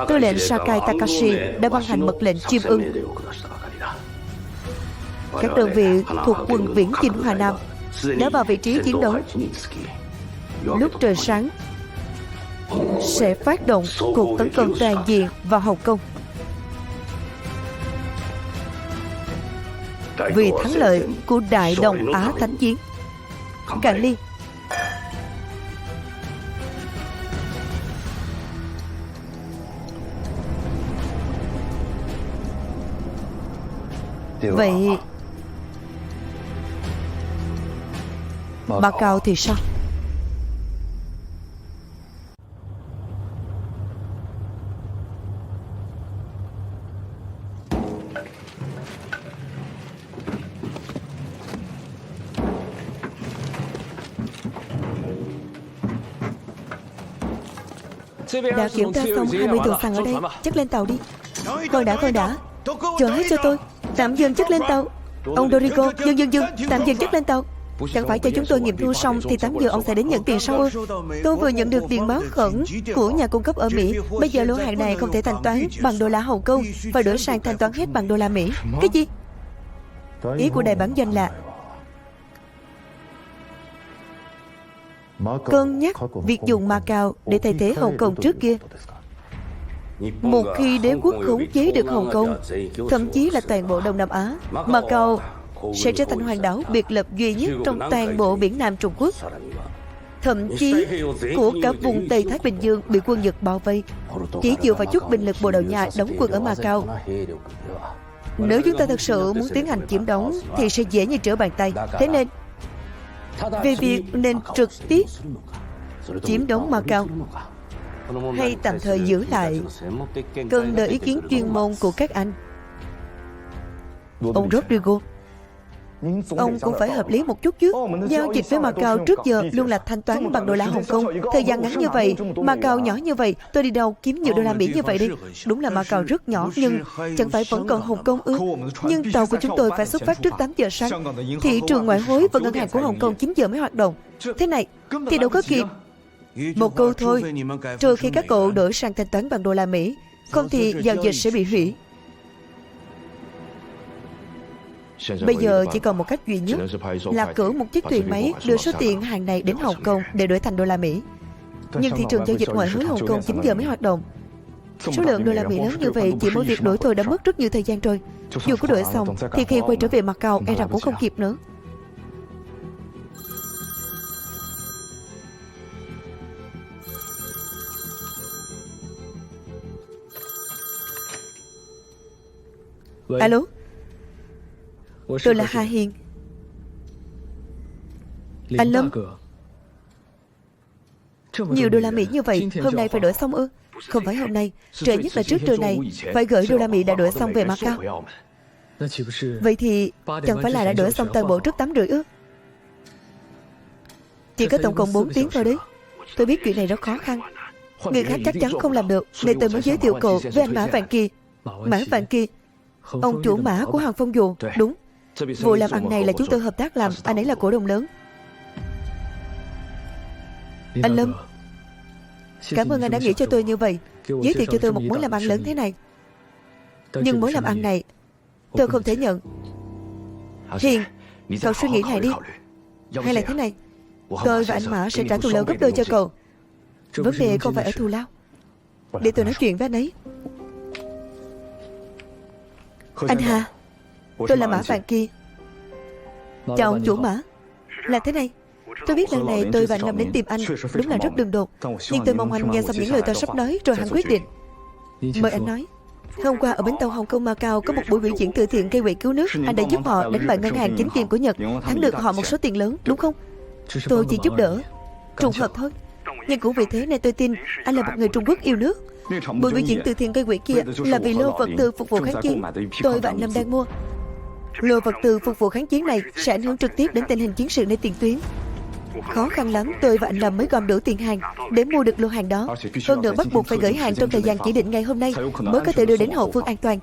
tư lệnh Sakai Takashi đã ban hành mật lệnh chim ưng. Các đơn vị thuộc quân viễn chinh Hoa Nam đã vào vị trí chiến đấu. Lúc trời sáng sẽ phát động cuộc tấn công toàn diện vào Hồng Kông. Vì thắng lợi của Đại Đông Á Thánh Chiến. Cạn ly. Vậy Macau thì sao? Đã kiểm tra xong 20 tàu sẵn ở đây. Chất lên tàu đi. Thôi đã. Chờ hết cho tôi. Tạm dừng chất lên tàu. Ông Dorigo, dừng. Tạm dừng chất lên tàu. Chẳng phải cho chúng tôi nghiệm thu xong thì 8 giờ ông sẽ đến nhận tiền sau ư? Tôi vừa nhận được tiền báo khẩn của nhà cung cấp ở Mỹ. Bây giờ lô hàng này không thể thanh toán bằng đô la Hồng Kông, phải đổi sang thanh toán hết bằng đô la Mỹ. Cái gì? Ý của đại bản doanh là cân nhắc việc dùng Macau để thay thế Hồng Kông trước kia. Một khi đế quốc khống chế được Hồng Kông, thậm chí là toàn bộ Đông Nam Á, Macau sẽ trở thành hòn đảo biệt lập duy nhất trong toàn bộ biển Nam Trung Quốc. Thậm chí của cả vùng Tây Thái Bình Dương bị quân Nhật bao vây, chỉ dựa vào chút binh lực Bồ Đào Nha đóng quân ở Macau. Nếu chúng ta thực sự muốn tiến hành chiếm đóng thì sẽ dễ như trở bàn tay. Thế nên về việc nên trực tiếp chiếm đóng Macau hay tạm thời giữ lại, cần đợi ý kiến chuyên môn của các anh. Ông Rodrigo, ông cũng phải hợp lý một chút chứ. Giao dịch với Macau trước giờ luôn là thanh toán bằng đô la Hồng Kông. Thời gian ngắn như vậy, Macau nhỏ như vậy, tôi đi đâu kiếm nhiều đô la Mỹ như vậy đi. Đúng là Macau rất nhỏ, nhưng chẳng phải vẫn còn Hồng Kông ư? Nhưng tàu của chúng tôi phải xuất phát trước 8 giờ sáng. Thị trường ngoại hối và ngân hàng của Hồng Kông 9 giờ mới hoạt động. Thế này thì đâu có kịp. Một câu thôi, trừ khi các cậu đổi sang thanh toán bằng đô la Mỹ, không thì giao dịch sẽ bị hủy. Bây giờ chỉ còn một cách duy nhất là cử một chiếc thuyền máy đưa số tiền hàng này đến Hồng Kông để đổi thành đô la Mỹ. Nhưng thị trường giao dịch ngoại hối Hồng Kông 9 giờ mới hoạt động. Số lượng đô la Mỹ lớn như vậy, chỉ mỗi việc đổi thôi đã mất rất nhiều thời gian rồi. Dù có đổi xong thì khi quay trở về Macau e rằng cũng không kịp nữa. Alo, tôi là Hà Hiền. Anh Lâm, nhiều đô la Mỹ như vậy, hôm nay phải đổi xong ư? Không phải hôm nay, trễ nhất là trước trưa này phải gửi đô la Mỹ đã đổi xong về Macau. Vậy thì chẳng phải là đã đổi xong toàn bộ trước 8 rưỡi ư? Chỉ có tổng cộng 4 tiếng thôi đấy. Tôi biết chuyện này rất khó khăn, người khác chắc chắn không làm được, nên tôi mới giới thiệu cậu với anh Mã Vạn Kỳ. Mã Vạn Kỳ, ông chủ Mã của Hoàng Phong Dù. Đúng, vụ làm ăn này là chúng tôi hợp tác làm, anh ấy là cổ đông lớn. Anh Lâm, cảm ơn anh đã nghĩ cho tôi như vậy, giới thiệu cho tôi một mối làm ăn lớn thế này. Nhưng mối làm ăn này tôi không thể nhận. Hiền, cậu suy nghĩ lại đi. Hay là thế này, tôi và anh Mã sẽ trả thù lao gấp đôi cho cậu. Vấn đề không phải ở thù lao. Để tôi nói chuyện với anh ấy. Anh Hà, tôi là Mã Vạn Kỳ. Chào ông chủ Mã. Là thế này, tôi biết lần này tôi và anh Lâm đến tìm anh đúng là rất đường đột, nhưng tôi mong anh nghe xong những lời tôi sắp nói rồi hẳn quyết định. Mời anh nói. Hôm qua ở bến tàu Hồng Kông Macau có một buổi biểu diễn từ thiện gây quỹ cứu nước. Anh đã giúp họ đánh bại ngân hàng chính tiền của Nhật, thắng được họ một số tiền lớn, đúng không? Tôi chỉ giúp đỡ, trùng hợp thôi. Nhưng cũng vì thế nên tôi tin anh là một người Trung Quốc yêu nước. Buổi biểu diễn từ thiện gây quỹ kia là vì lô vật tư phục vụ kháng chiến tôi và anh Lâm đang mua. Lô vật tư phục vụ kháng chiến này sẽ ảnh hưởng trực tiếp đến tình hình chiến sự nơi tiền tuyến. Khó khăn lắm tôi và anh Lâm mới gom đủ tiền hàng để mua được lô hàng đó. Hơn nữa bắt buộc phải gửi hàng trong thời gian chỉ định ngày hôm nay mới có thể đưa đến hậu phương an toàn.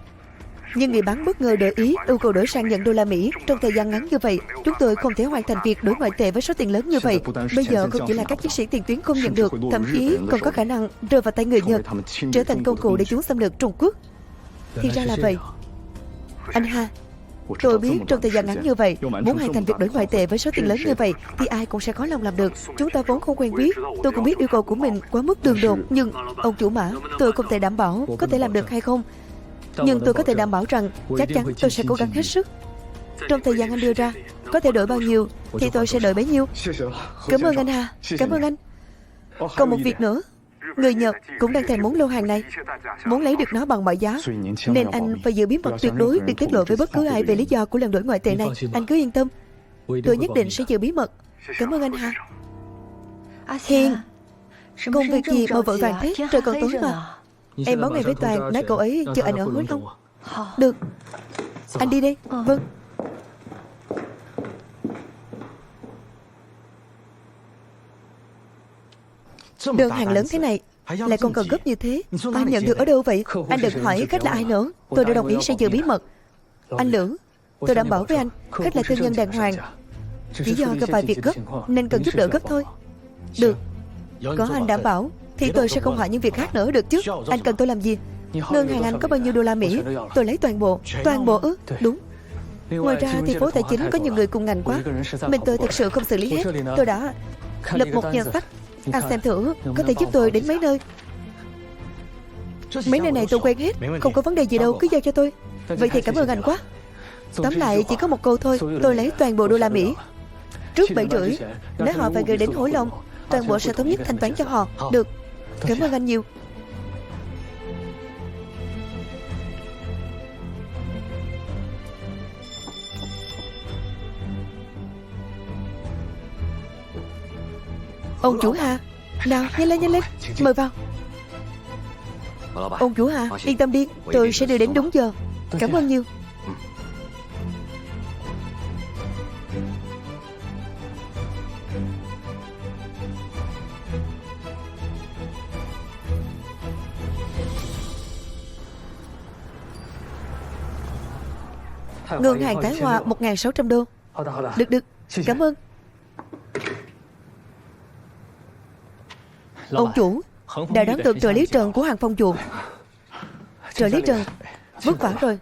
Nhưng người bán bất ngờ đổi ý yêu cầu đổi sang nhận đô la Mỹ trong thời gian ngắn như vậy. Chúng tôi không thể hoàn thành việc đổi ngoại tệ với số tiền lớn như vậy. Bây giờ không chỉ là các chiến sĩ tiền tuyến không nhận được, thậm chí còn có khả năng rơi vào tay người Nhật, trở thành công cụ để chúng xâm lược Trung Quốc. Thì ra là vậy. Anh Ha, tôi biết trong thời gian ngắn như vậy, muốn hoàn thành việc đổi ngoại tệ với số tiền lớn như vậy thì ai cũng sẽ khó lòng làm được. Chúng ta vốn không quen biết. Tôi cũng biết yêu cầu của mình quá mức đường đột. Nhưng ông chủ Mã, tôi không thể đảm bảo có thể làm được hay không. Nhưng tôi có thể đảm bảo rằng chắc chắn tôi sẽ cố gắng hết sức. Trong thời gian anh đưa ra, có thể đổi bao nhiêu thì tôi sẽ đổi bấy nhiêu. Cảm ơn anh Ha, cảm ơn anh. Còn một việc nữa, người Nhật cũng đang thèm muốn lô hàng này, muốn lấy được nó bằng mọi giá. Nên anh phải giữ bí mật tuyệt đối, đừng tiết lộ với bất cứ ai về lý do của lần đổi ngoại tệ này. Anh cứ yên tâm, tôi nhất định sẽ giữ bí mật. Cảm ơn anh Ha. Hiền, công việc gì mà vội vàng thế, trời còn tối mà. Em báo ngay với Toàn, nói cậu ấy chờ anh ở Hối Long. Được, anh đi đi. Vâng. Đơn hàng lớn thế này lại còn cần gấp như thế, anh nhận được ở đâu vậy? Anh đừng hỏi khách là ai nữa. Tôi đã đồng ý sẽ giữ bí mật. Anh Lưỡng, tôi đảm bảo với anh, khách là thương nhân đàng hoàng. Chỉ do gặp vài việc gấp nên cần giúp đỡ gấp thôi. Được, có anh đảm bảo thì tôi sẽ không hỏi những việc khác nữa, được chứ? Anh cần tôi làm gì? Ngân hàng anh có bao nhiêu đô la Mỹ tôi lấy toàn bộ. Toàn bộ ư? Đúng. Ngoài ra thì phố tài chính có nhiều người cùng ngành quá, mình tôi thật sự không xử lý hết. Tôi đã lập một nhà sách. Anh xem thử có thể giúp tôi đến mấy nơi. Mấy nơi này tôi quen hết, không có vấn đề gì đâu, cứ giao cho tôi. Vậy thì cảm ơn anh quá. Tóm lại chỉ có một câu thôi, tôi lấy toàn bộ đô la Mỹ trước 7:30. Nếu họ phải gửi đến Hối Long, toàn bộ sẽ thống nhất thanh toán cho họ. Được, cảm ơn anh nhiều. Ông chủ Ha, nào nhanh lên, mời vào. Ông chủ Ha, yên tâm đi, tôi sẽ đưa đến đúng giờ. Cảm ơn nhiều. Ngân hàng Thái Hoa 1.600 đô. Được, cảm ơn. Ông chủ đã đón được trợ lý Trần của Hàng Phong chuột. Trợ lý Trần vất vả rồi.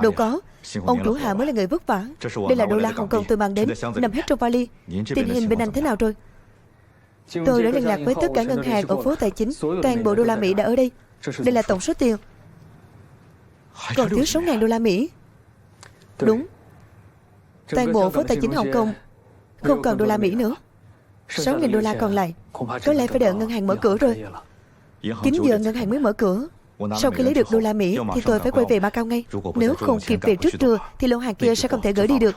Đâu có, ông chủ Hà mới là người vất vả. Đây là đô la Hồng Kông tôi mang đến, nằm hết trong vali. Tình hình bên anh thế nào rồi? Tôi đã liên lạc với tất cả ngân hàng ở phố tài chính, toàn bộ đô la Mỹ đã ở đây. Đây là tổng số tiền. Còn thiếu 6.000 đô la Mỹ. Đúng, toàn bộ phố tài chính Hồng Kông không còn đô la Mỹ nữa. 6.000 đô la còn lại có lẽ phải đợi ngân hàng mở cửa rồi. 9 giờ ngân hàng mới mở cửa. Sau khi lấy được đô la Mỹ thì tôi phải quay về Macau ngay. Nếu không kịp về trước trưa thì lô hàng kia sẽ không thể gửi đi được.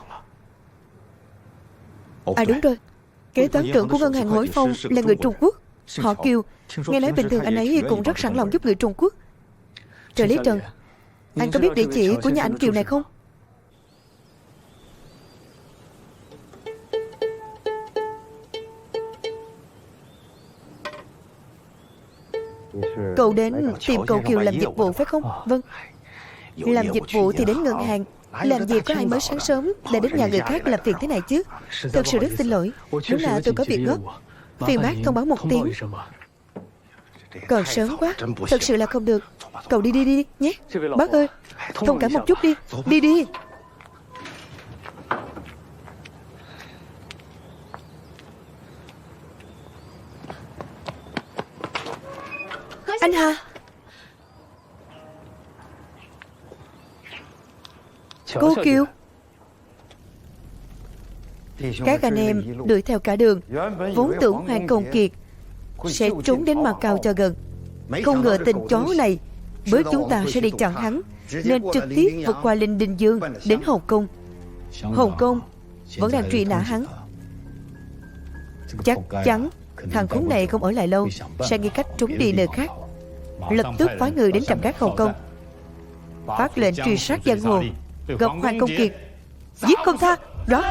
À đúng rồi, kế toán trưởng của ngân hàng Hối Phong là người Trung Quốc, họ Kiều. Nghe nói bình thường anh ấy cũng rất sẵn lòng giúp người Trung Quốc. Trợ lý Trần, anh có biết địa chỉ của nhà anh Kiều này không? Cậu đến tìm cậu Kiều làm dịch vụ phải không? Vâng. Làm dịch vụ thì đến ngân hàng. Làm gì có ai mới sáng sớm đã đến nhà người khác làm phiền thế này chứ. Thật sự rất xin lỗi. Đúng là tôi có việc gấp. Phiền bác thông báo một tiếng. Còn sớm quá, thật sự là không được. Cậu đi nhé. Bác ơi, thông cảm một chút đi. Đi. Anh Hà. Cô Kiều. Các anh em đuổi theo cả đường, vốn tưởng Hoàng Công Kiệt sẽ trốn đến Macau cho gần. Không ngờ tên chó này với chúng ta sẽ đi chặn hắn, nên trực tiếp vượt qua Linh Đình Dương đến Hồng Kông. Hồng Kông vẫn đang truy nã hắn. Chắc chắn thằng khốn này không ở lại lâu, sẽ nghĩ cách trốn đi nơi khác. Lập tức phái người đến trạm gác Hồng Kông, phát lệnh truy sát giang hồ. Gặp Hoàng Công Kiệt giết không tha. Đó.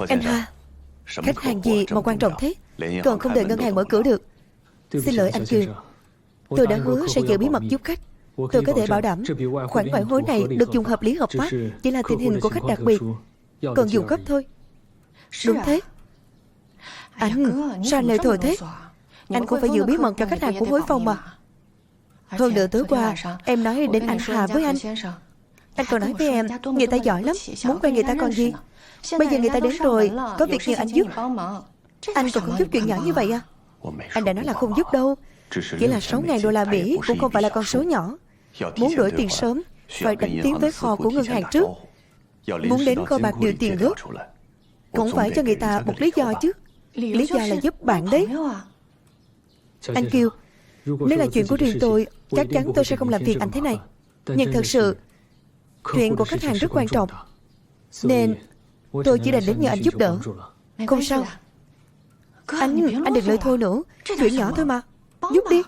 Anh Hà, khách hàng gì mà quan trọng thế, còn không đợi ngân hàng mở cửa được. Xin lỗi anh Kiều, tôi đã hứa sẽ giữ bí mật giúp khách. Tôi có thể bảo đảm khoản ngoại hối này được dùng hợp lý hợp pháp, chỉ là tình hình của khách đặc biệt, còn dùng gấp thôi. Đúng thế. Anh, sao anh lời thổi thế? Anh cũng phải giữ bí mật cho khách hàng của Hối Phong mà. Hơn nữa tối qua em nói đến anh Hà với anh. Anh còn nói với em người ta giỏi lắm, muốn quen người ta còn gì. Bây giờ người ta đến rồi, có việc nhờ anh giúp. Anh còn không giúp chuyện nhỏ như vậy à? Anh đã nói là không giúp đâu. Chỉ là 6.000 đô la Mỹ cũng không phải là con số nhỏ. Muốn đổi tiền sớm phải đánh tiếng với kho của ngân hàng trước. Muốn đến kho bạc điều tiền gốc cũng phải cho người ta một lý do chứ. Lý do là giúp bạn đấy. Anh Kiều, nếu là chuyện của riêng tôi, chắc chắn tôi sẽ không làm phiền anh thế này. Nhưng thật sự chuyện của khách hàng rất quan trọng, nên tôi chỉ đành đến nhờ anh giúp đỡ. Không sao. Anh đừng lời thôi nữa. Chuyện nhỏ thôi mà. Giúp đi.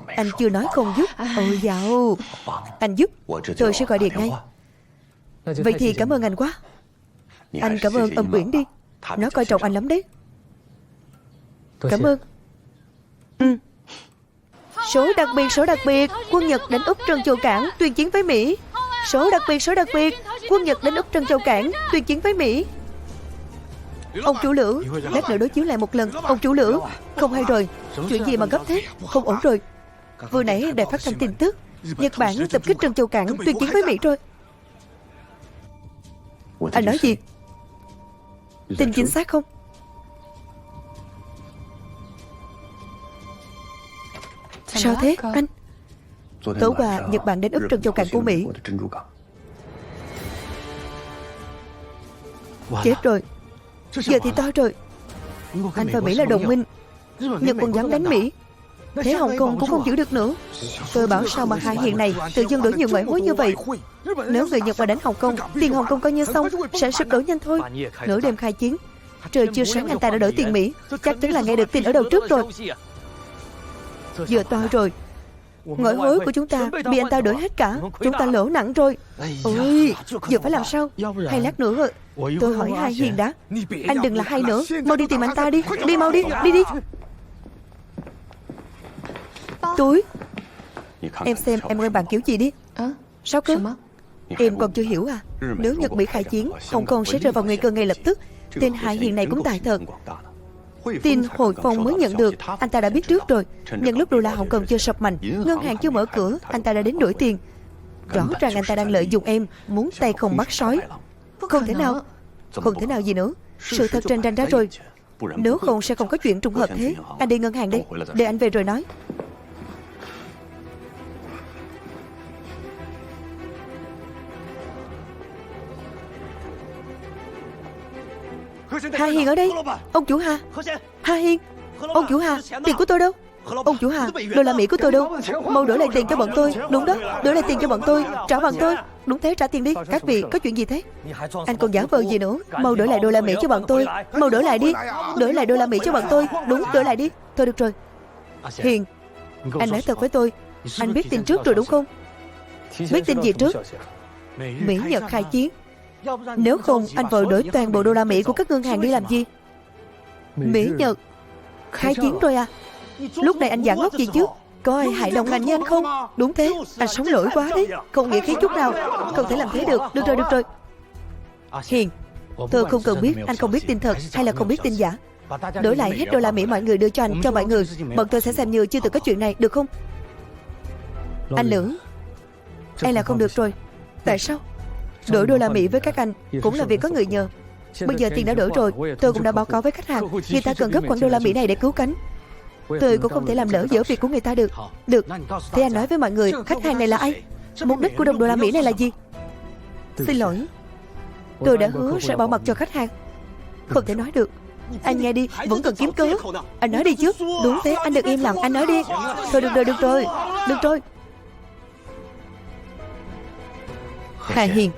Anh chưa nói không giúp. Ôi dạo. Anh giúp, tôi sẽ gọi điện ngay. Vậy thì cảm ơn anh quá. Anh cảm ơn Âm Uyển đi. Nó coi trọng anh lắm đấy. Cảm ơn. Số đặc biệt, quân Nhật đánh úp Trân Châu Cảng, tuyên chiến với Mỹ. Số đặc biệt, quân Nhật đánh úp Trân Châu Cảng, tuyên chiến với Mỹ. Ông chủ Lữ, lát nữa đối chiếu lại một lần. Ông chủ Lữ, không hay rồi. Chuyện gì mà gấp thế? Không ổn rồi. Vừa nãy đài phát thanh tin tức Nhật Bản tập kích Trân Châu Cảng, tuyên chiến với Mỹ rồi. Anh nói gì? Tin chính xác không? Sao thế anh? Tối qua Nhật Bản đến úp Trân Châu Cảng của Mỹ. Chết rồi. Giờ thì to rồi. Anh và Mỹ là đồng minh, Nhật còn dám đánh Mỹ, thế Hồng Kông cũng không giữ được nữa. Tôi bảo sao mà Hạ Hiền này tự dưng đổi nhiều ngoại hối như vậy. Nếu người Nhật mà đánh Hồng Kông, tiền Hồng Kông coi như xong, sẽ sụp đổ nhanh thôi. Nửa đêm khai chiến, trời chưa sáng anh ta đã đổi tiền Mỹ. Chắc chắn là nghe được tin ở đầu trước rồi. Giờ to rồi. Ngoại hối của chúng ta bị anh ta đổi hết cả. Chúng ta lỗ nặng rồi. Ôi, giờ phải làm sao? Hay lát nữa tôi hỏi Hạ Hiền đã. Anh đừng là hay nữa. Mau đi tìm anh ta đi. Đi mau đi. Đi. Túi. Em xem em quen bạn kiểu gì đi. Sao cơ? Em còn chưa hiểu à? Nếu Nhật Mỹ khai chiến, Hồng Kông sẽ rơi vào nguy cơ ngay lập tức. Tên Hạ Hiền này cũng tài thật. Tin Hồi Phong mới nhận được, anh ta đã biết trước rồi. Nhân lúc đô la Hồng Kông chưa sập mạnh, ngân hàng chưa mở cửa, anh ta đã đến đổi tiền. Rõ ràng anh ta đang lợi dụng em, muốn tay không bắt sói. Không thể nào. Không thể nào gì nữa. Sự thật rành rành ra rồi. Nếu không sẽ không có chuyện trùng hợp thế. Anh đi ngân hàng đây, để anh về rồi nói. Hà Hiền ở đây. Ông chủ Hà. Hà Hiền. Ông chủ Hà, tiền của tôi đâu? Ông chủ Hà, đô la Mỹ của tôi đâu? Mau đổi lại tiền cho bọn tôi. Đúng đó, đổi lại tiền cho bọn tôi. Trả bằng tôi. Đúng thế, trả tiền đi. Các vị, có chuyện gì thế? Anh còn giả vờ gì nữa? Mau đổi lại đô la Mỹ cho bọn tôi. Mau đổi lại đi. Đổi lại đô la Mỹ cho bọn tôi. Đúng, đổi lại đi. Thôi được rồi. Hiền, anh nói thật với tôi, anh biết tin trước rồi đúng không? Biết tin gì trước? Mỹ Nhật khai chiến. Nếu không anh vội đổi toàn bộ đô la Mỹ của các ngân hàng đi làm gì? Mỹ Nhật khai chiến rồi à? Lúc này anh giả ngốc gì chứ? Có ai hại đồng ngành như anh không? Đúng thế, anh sống lỗi quá đấy. Không nghĩa khí chút nào. Không thể làm thế được. Được rồi. Hiền, tôi không cần biết anh không biết tin thật hay là không biết tin giả. Đổi lại hết đô la Mỹ mọi người đưa cho anh, cho mọi người. Bọn tôi sẽ xem như chưa từng có chuyện này, được không? Anh Lưỡng, hay là không được rồi. Tại sao? Đổi đô la Mỹ với các anh cũng là việc có người nhờ. Bây giờ tiền đã đổi rồi, tôi cũng đã báo cáo với khách hàng. Người ta cần gấp khoản đô la Mỹ này để cứu cánh. Tôi cũng không thể làm lỡ dở việc của người ta được. Được, thế anh nói với mọi người khách hàng này là ai? Mục đích của đồng đô la Mỹ này là gì? Xin lỗi, tôi đã hứa sẽ bảo mật cho khách hàng. Không thể nói được. Anh nghe đi, vẫn cần kiếm cớ. Anh nói đi chứ. Đúng thế, anh đừng im lặng, anh nói đi. Thôi được rồi. Hà Hiền,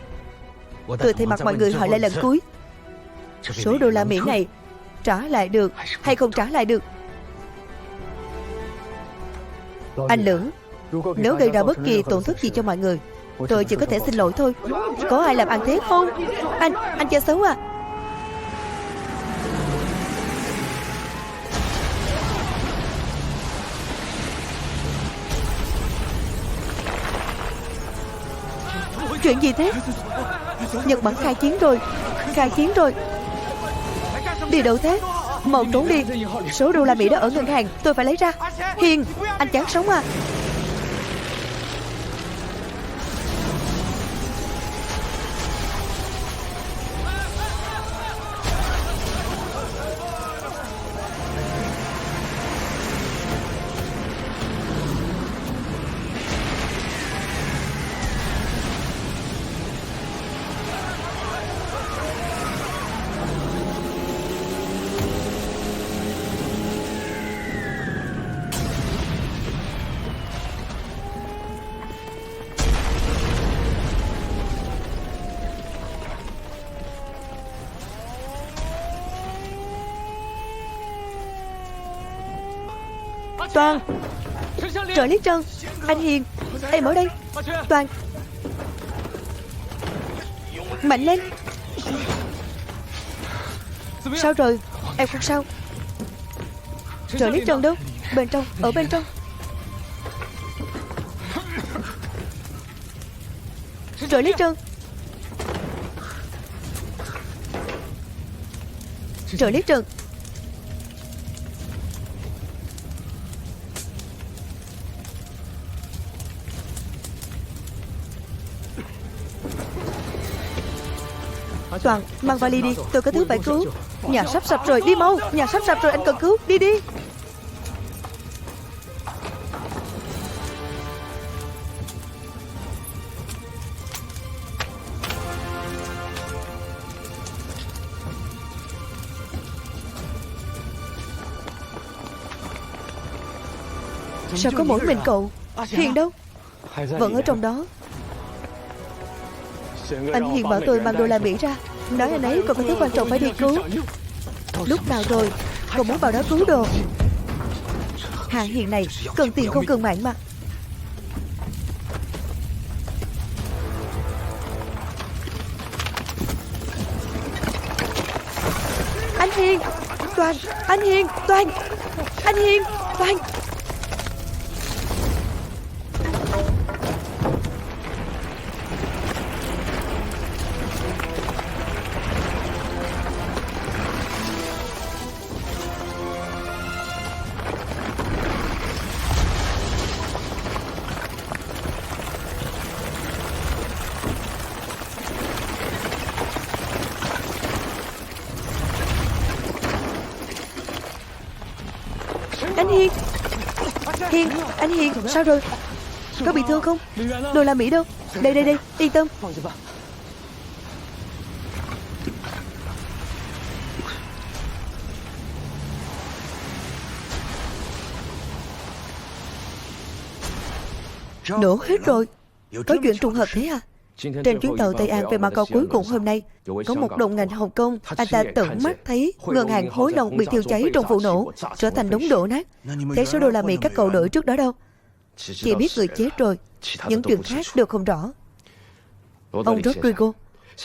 tôi thay mặt mọi người hỏi lại lần cuối, số đô la Mỹ này trả lại được hay không trả lại được? Anh Lưỡng, nếu gây ra bất kỳ tổn thất gì cho mọi người, Tôi chỉ có thể xin lỗi thôi. Có ai làm ăn thế không? Anh chơi xấu à? Chuyện gì thế? Nhật Bản khai chiến rồi. Khai chiến rồi. Đi đâu thế? Mau trốn đi. Số đô la Mỹ đó ở ngân hàng, tôi phải lấy ra. Hiền, anh chán sống à? Toàn, trợ lý Trân, anh Hiền, em ở đây. Toàn, mạnh lên. Sao rồi? Em không sao. Trợ lý Trân đâu? Bên trong, ở bên trong. Trợ lý Trân. Trợ lý Trân. Toàn, mang vali đi, tôi có thứ phải cứu. Nhà sắp sập rồi, đi mau. Nhà sắp sập rồi, anh cần cứu, đi đi. Sao có mỗi mình cậu? Hiền đâu? Vẫn ở trong đó. Anh Hiền bảo tôi mang đô la Mỹ ra, nói anh ấy còn có thứ quan trọng phải đi cứu. Lúc nào rồi? Cậu muốn vào đó cứu đồ? Hạ Hiền này cần tiền không cần mạng mà. Anh Hiền, Toàn, anh Hiền, Toàn, anh Hiền, Toàn. Anh Hiền, Hiền, anh Hiền, sao rồi? Có bị thương không? Đô la Mỹ đâu? Đây, đây, đây, yên tâm. Nổ hết rồi. Có chuyện trùng hợp thế à? Trên chuyến tàu Tây An về Macau cuối cùng hôm nay, có một đồng ngành Hồng Kông, anh ta tận mắt thấy ngân hàng Hối Long bị thiêu cháy trong vụ nổ, trở thành đống đổ nát. Thế số đô la Mỹ các cậu đổi trước đó đâu? Chỉ biết người chết rồi, những chuyện khác đều không rõ. Ông Rodrigo,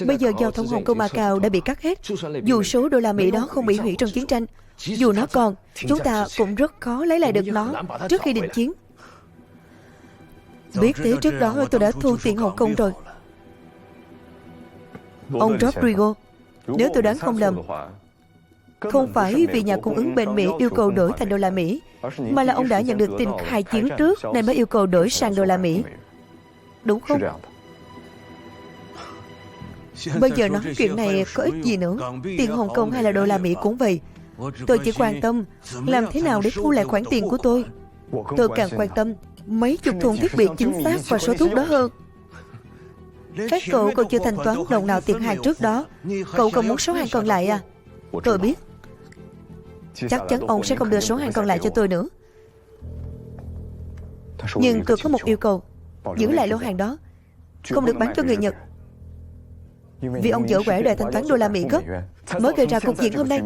bây giờ giao thông Hồng Kông Macau đã bị cắt hết. Dù số đô la Mỹ đó không bị hủy trong chiến tranh, dù nó còn, chúng ta cũng rất khó lấy lại được nó trước khi đình chiến. Biết thế trước đó tôi đã thu tiền Hồng Kông rồi. Ông Rodrigo, nếu tôi đoán không lầm, không phải vì nhà cung ứng bên Mỹ yêu cầu đổi thành đô la Mỹ, mà là ông đã nhận được tin khai chiến trước nên mới yêu cầu đổi sang đô la Mỹ. Đúng không? Bây giờ nói chuyện này có ích gì nữa. Tiền Hồng Kông hay là đô la Mỹ cũng vậy. Tôi chỉ quan tâm làm thế nào để thu lại khoản tiền của tôi. Tôi càng quan tâm mấy chục thùng thiết bị chính xác và số thuốc đó hơn. Các cậu còn chưa thanh toán đồng nào tiền hàng trước đó. Cậu còn muốn số hàng còn lại à? Tôi biết. Chắc chắn ông sẽ không đưa số hàng còn lại cho tôi nữa. Nhưng tôi có một yêu cầu. Giữ lại lô hàng đó, không được bán cho người Nhật. Vì ông dở quẻ đòi thanh toán đô la Mỹ gốc mới gây ra cục diện hôm nay.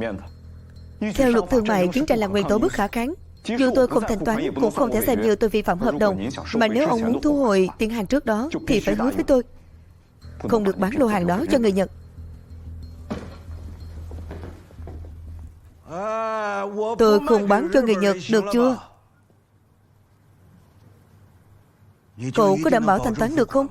Theo luật thương mại, chiến tranh là nguyên tố bất khả kháng. Dù tôi không thanh toán cũng không thể xem như tôi vi phạm hợp đồng. Mà nếu ông muốn thu hồi tiền hàng trước đó thì phải hứa với tôi, không được bán lô hàng đó cho người Nhật. Tôi không bán cho người Nhật, được chưa? Cậu có đảm bảo thanh toán được không?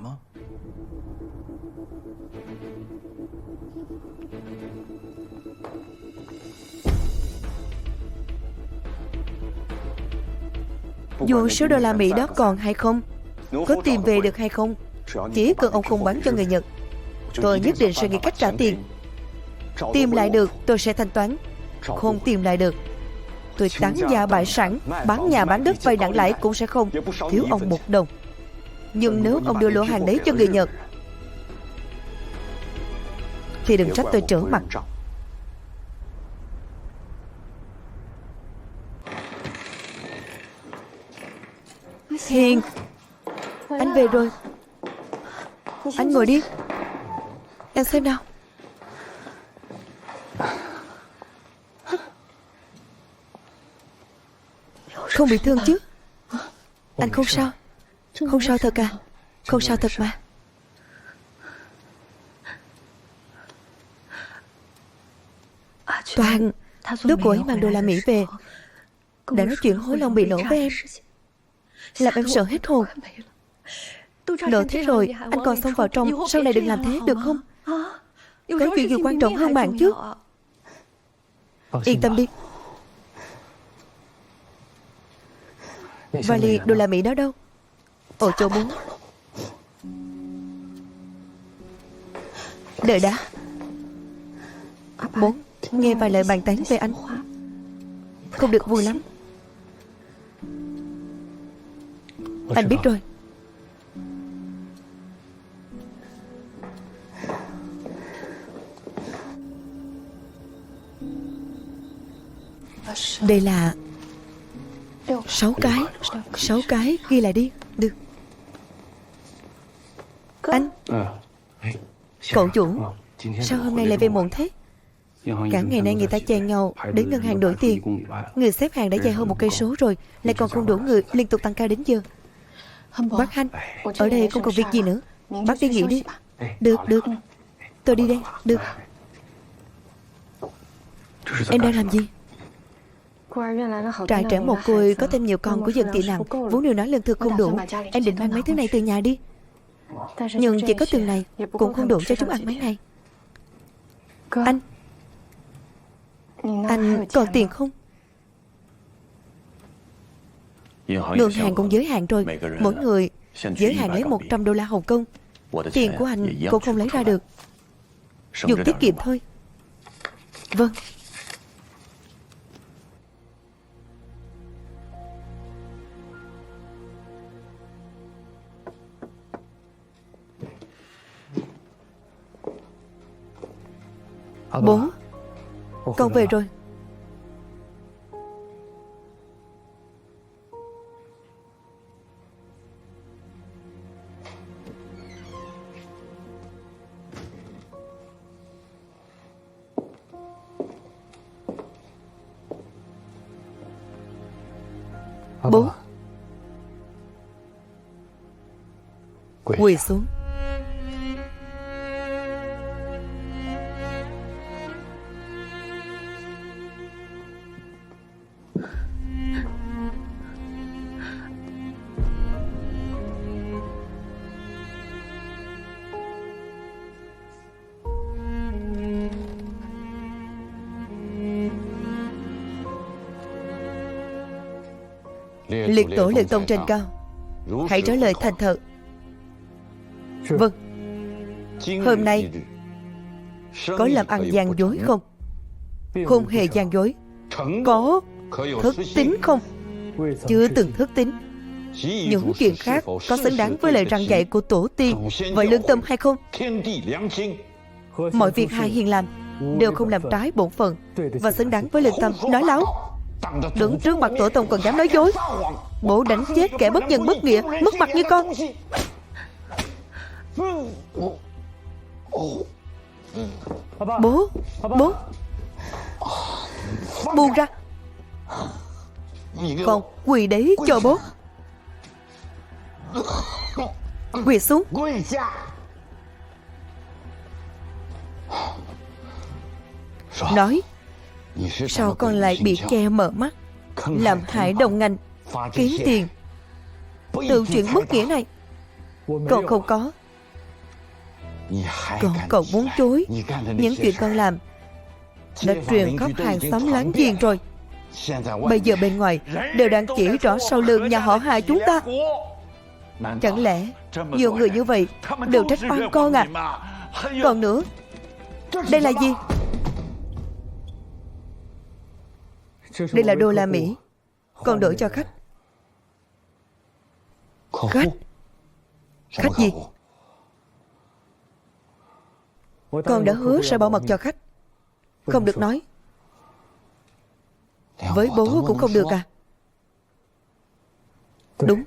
Dù số đô la Mỹ đó còn hay không, có tìm về được hay không, chỉ cần ông không bán cho người Nhật, tôi nhất định sẽ nghĩ cách trả tiền. Tìm lại được tôi sẽ thanh toán, không tìm lại được tôi tán gia bại sản, bán nhà bán đất vay nặng lãi cũng sẽ không thiếu ông một đồng. Nhưng nếu ông đưa lô hàng đấy cho người Nhật thì đừng trách tôi trở mặt. Hiền, anh về rồi. Anh ngồi đi, em xem nào. Không bị thương chứ? Anh không sao? Không sao thật à? Không sao thật mà. Toàn, lúc cô ấy mang đô la Mỹ về đã nói chuyện hối lòng bị lỗ với em, làm em sợ hết hồn. Lỡ thế rồi anh còn xông vào trong, sau này đừng làm thế được không? Có chuyện gì quan trọng hơn bạn chứ? Yên tâm đi. Vali đô la Mỹ đó đâu? Ở chỗ bố. Đợi đã. Bố nghe vài lời bàn tán về anh, không được vui lắm. Anh biết rồi. Đây là 6 cái. 6 cái, ghi lại đi. Được. Anh, cậu chủ, sao hôm nay lại về muộn thế? Cả ngày nay người ta chen nhau đến ngân hàng đổi tiền. Người xếp hàng đã dài hơn 1 cây số rồi, lại còn không đủ người, liên tục tăng cao đến giờ. Bác Hanh, ở đây không còn việc gì nữa, bác đi nghỉ đi. Được, được. Tôi đi đây, được. Em đang làm gì? Trại trẻ mồ côi có thêm nhiều con của dân tị nạn, vốn điều nói lương thực không đủ. Em định mang mấy thứ này từ nhà đi, nhưng chỉ có từng này cũng không đủ cho chúng ăn mấy ngày. Anh còn tiền không? Ngân hàng cũng giới hạn rồi, mỗi người giới hạn lấy 100 đô la Hồng Kông. Tiền của anh cũng không lấy ra được, dùng tiết kiệm thôi. Vâng. Bố, con về rồi. Bố, quỳ xuống. Liệt tổ liệt tông trên cao, hãy trả lời thành thật. Vâng. Hôm nay có làm ăn gian dối không? Không hề gian dối. Có thất tín không? Chưa từng thất tín. Những chuyện khác có xứng đáng với lời răn dạy của tổ tiên và lương tâm hay không? Mọi việc hai hiền làm đều không làm trái bổn phận và xứng đáng với lương tâm. Nói láo, đứng trước mặt tổ tông còn dám nói dối. Bố đánh chết kẻ bất nhân bất nghĩa, mất mặt như con. Bố, bố, buông ra. Con quỳ đấy cho bố. Quỳ xuống. Nói, sao con lại bị che mở mắt, làm hại đồng ngành, kiếm tiền, từ chuyện bất nghĩa này? Con không có. Con còn muốn chối. Những chuyện con làm đã truyền khắp hàng xóm láng giềng rồi. Bây giờ bên ngoài đều đang chỉ rõ sau lưng nhà họ Hà chúng ta. Chẳng lẽ nhiều người như vậy đều trách oan con à? Còn nữa, đây là gì? Đây là đô la Mỹ, con đổi cho khách. Khách? Khách gì? Con đã hứa sẽ bảo mật cho khách. Không được nói. Với bố cũng không được à? Đúng.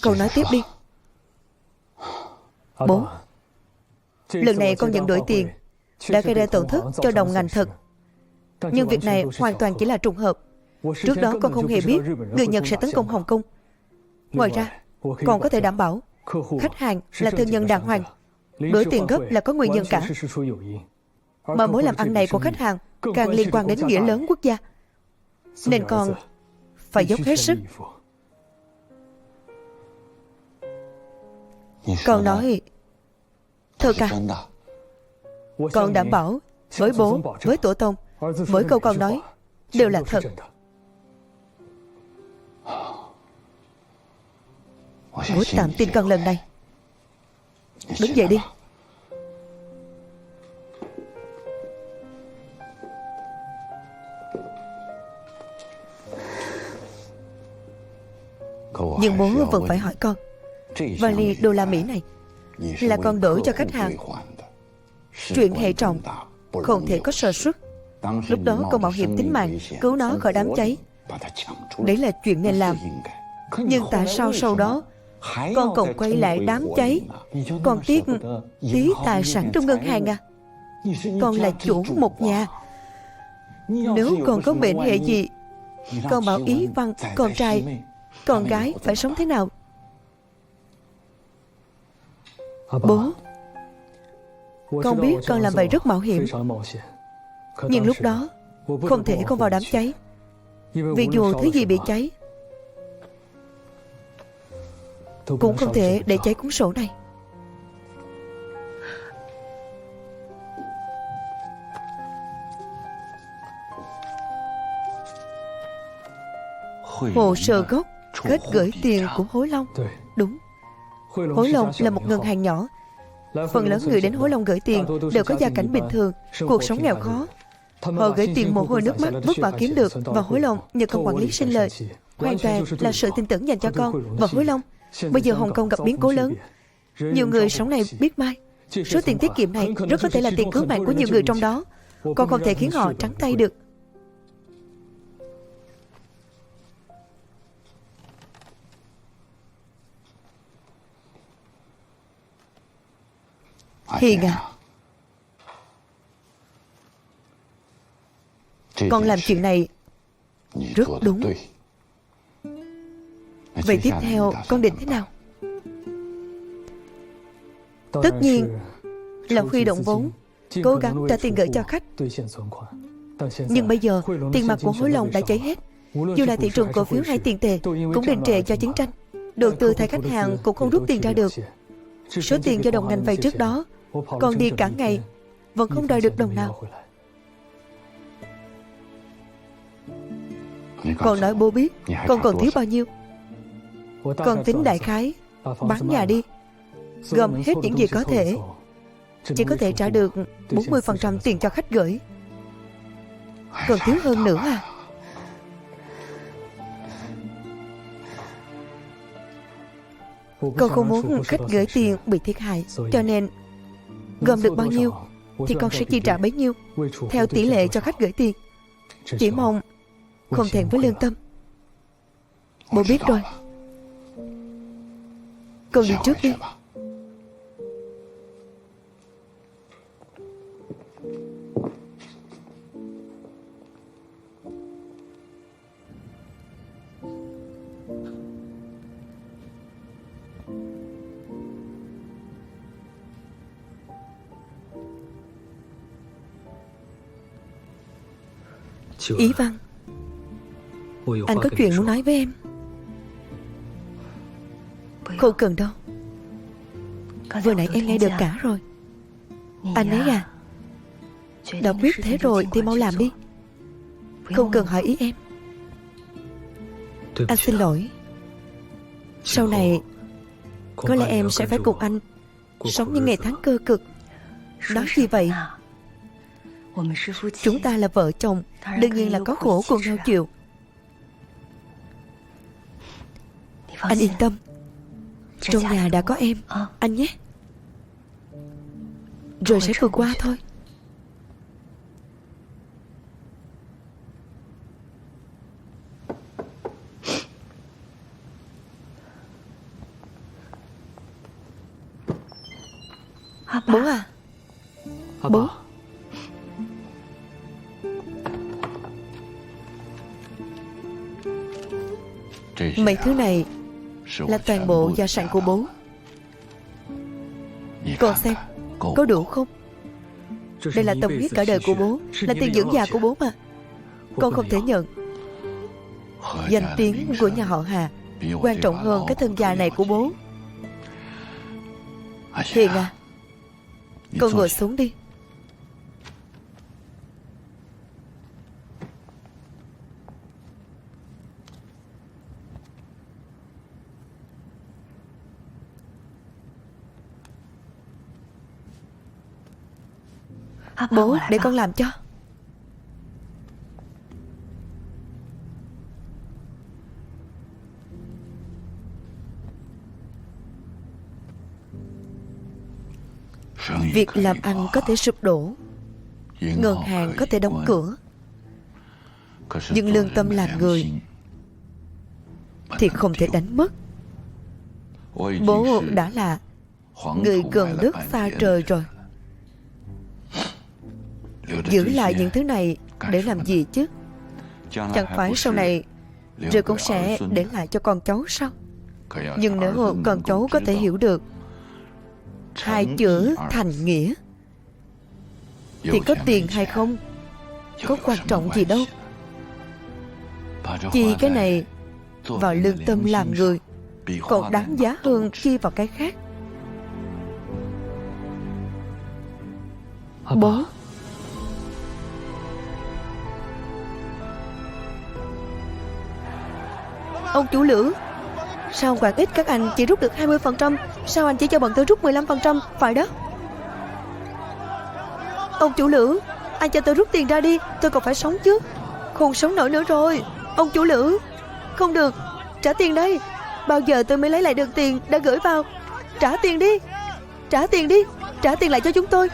Con nói tiếp đi. Bố, lần này con nhận đổi tiền đã gây ra tổn thất cho đồng ngành thật. Nhưng việc này hoàn toàn chỉ là trùng hợp. Trước đó con không hề biết người Nhật sẽ tấn công Hồng Kông. Ngoài ra, con có thể đảm bảo khách hàng là thương nhân đàng hoàng, đổi tiền gấp là có nguyên nhân cả. Mà mối làm ăn này của khách hàng càng liên quan đến nghĩa lớn quốc gia, nên con phải dốc hết sức. Con nói thật à? Con đảm bảo với bố, với tổ tông, mỗi câu con nói đều là thật. Bố tạm tin con lần này. Đứng dậy đi. Nhưng bố vẫn phải hỏi con, vali đô la Mỹ này là con đổi cho khách hàng. Chuyện hệ trọng, không thể có sơ suất. Lúc đó con mạo hiểm tính mạng cứu nó khỏi đám cháy. Đấy là chuyện nên làm. Nhưng tại sao sau đó con còn quay lại đám cháy? Con tiếc tí tài sản trong ngân hàng à? Con là chủ một nhà. Nếu con có bệnh hệ gì, con bảo Ý Văn, con trai, con gái phải sống thế nào? Bố, con biết con làm vậy rất mạo hiểm. Nhưng lúc đó không thể con vào đám cháy, vì dù thứ gì bị cháy cũng không thể để cháy cuốn sổ này. Hồ sơ gốc kết gửi tiền của Hối Long. Đúng, Hối Long là một ngân hàng nhỏ. Phần lớn người đến Hối Long gửi tiền đều có gia cảnh bình thường, cuộc sống nghèo khó. Họ gửi tiền mồ hôi nước mắt vất vả kiếm được, và Hối Long nhờ con quản lý sinh lời. Hoàn toàn là sự tin tưởng dành cho con và Hối Long. Bây giờ Hồng Kông gặp biến cố lớn, nhiều người sống này biết mai. Số tiền tiết kiệm này rất có thể là tiền cứu mạng của nhiều người trong đó. Con không thể khiến họ trắng tay được. Hiền à, con làm chuyện này rất đúng. Vậy tiếp theo con định thế nào? Tất nhiên là huy động vốn, cố gắng trả tiền gửi cho khách. Nhưng bây giờ tiền mặt của Hối Long đã cháy hết. Dù là thị trường cổ phiếu hay tiền tệ cũng đình trệ do chiến tranh. Đầu tư thay khách hàng cũng không rút tiền ra được. Số tiền do đồng ngành vay trước đó, con đi cả ngày vẫn không đòi được đồng nào. Con nói bố biết con còn thiếu bao nhiêu. Con tính đại khái bán nhà đi, gom hết những gì có thể, chỉ có thể trả được 40% tiền cho khách gửi. Còn thiếu hơn nữa à? Con không muốn khách gửi tiền bị thiệt hại, cho nên gom được bao nhiêu thì con sẽ chi trả bấy nhiêu, theo tỷ lệ cho khách gửi tiền. Chỉ mong không thẹn với lương tâm. Bố biết rồi. Con đi trước đi. Ý Văn, anh có chuyện muốn nói với em. Không cần đâu, vừa nãy em nghe được cả rồi. Anh ấy à, đã quyết thế rồi thì mau làm đi, không cần hỏi ý em. Anh xin lỗi. Sau này có lẽ em sẽ phải cùng anh sống những ngày tháng cơ cực. Nói gì vậy? Chúng ta là vợ chồng, đương nhiên là có khổ cùng nhau chịu. Anh yên tâm, trong nhà đã có em, anh nhé. Rồi sẽ vượt qua thôi. Bố à, bố. Mấy thứ này là toàn bộ gia sản của bố. Con xem, có đủ không? Đây là tâm huyết cả đời của bố, là tiền dưỡng già của bố mà. Con không thể nhận. Danh tiếng của nhà họ Hà quan trọng hơn cái thân già này của bố. Hiền à, con ngồi xuống đi. Bố, để con làm cho. Việc làm ăn có thể sụp đổ, ngân hàng có thể đóng cửa, nhưng lương tâm làm người thì không thể đánh mất. Bố đã là người gần đất xa trời rồi. Giữ lại những thứ này để làm gì chứ? Chẳng phải sau này rồi con sẽ để lại cho con cháu sao? Nhưng nếu con cháu có thể hiểu được hai chữ thành nghĩa thì có tiền hay không có quan trọng gì đâu. Chi cái này vào lương tâm làm người còn đáng giá hơn chi vào cái khác. Bố, ông chủ Lữ, sao quản ít các anh chỉ rút được 20%? Sao anh chỉ cho bọn tôi rút 15%? Phải đó. Ông chủ Lữ, anh cho tôi rút tiền ra đi, tôi còn phải sống chứ. Không sống nổi nữa rồi. Ông chủ Lữ, không được, trả tiền đây. Bao giờ tôi mới lấy lại được tiền đã gửi vào? Trả tiền đi, trả tiền đi, trả tiền lại cho chúng tôi.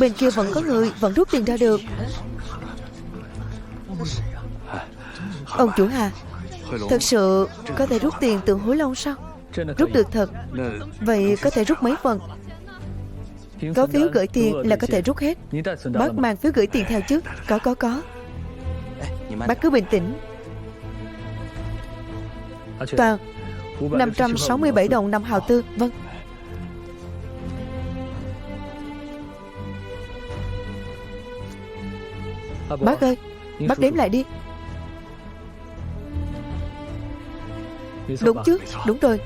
Bên kia vẫn có người, vẫn rút tiền ra được. Ông chủ Hà, thật sự có thể rút tiền từ hối long sao? Rút được thật. Vậy có thể rút mấy phần? Có phiếu gửi tiền là có thể rút hết. Bác mang phiếu gửi tiền theo chứ? Có. Bác cứ bình tĩnh. Toàn 567 đồng 5 hào tư. Vâng. Bác ơi, bác đếm lại đi. Đúng chứ, đúng rồi.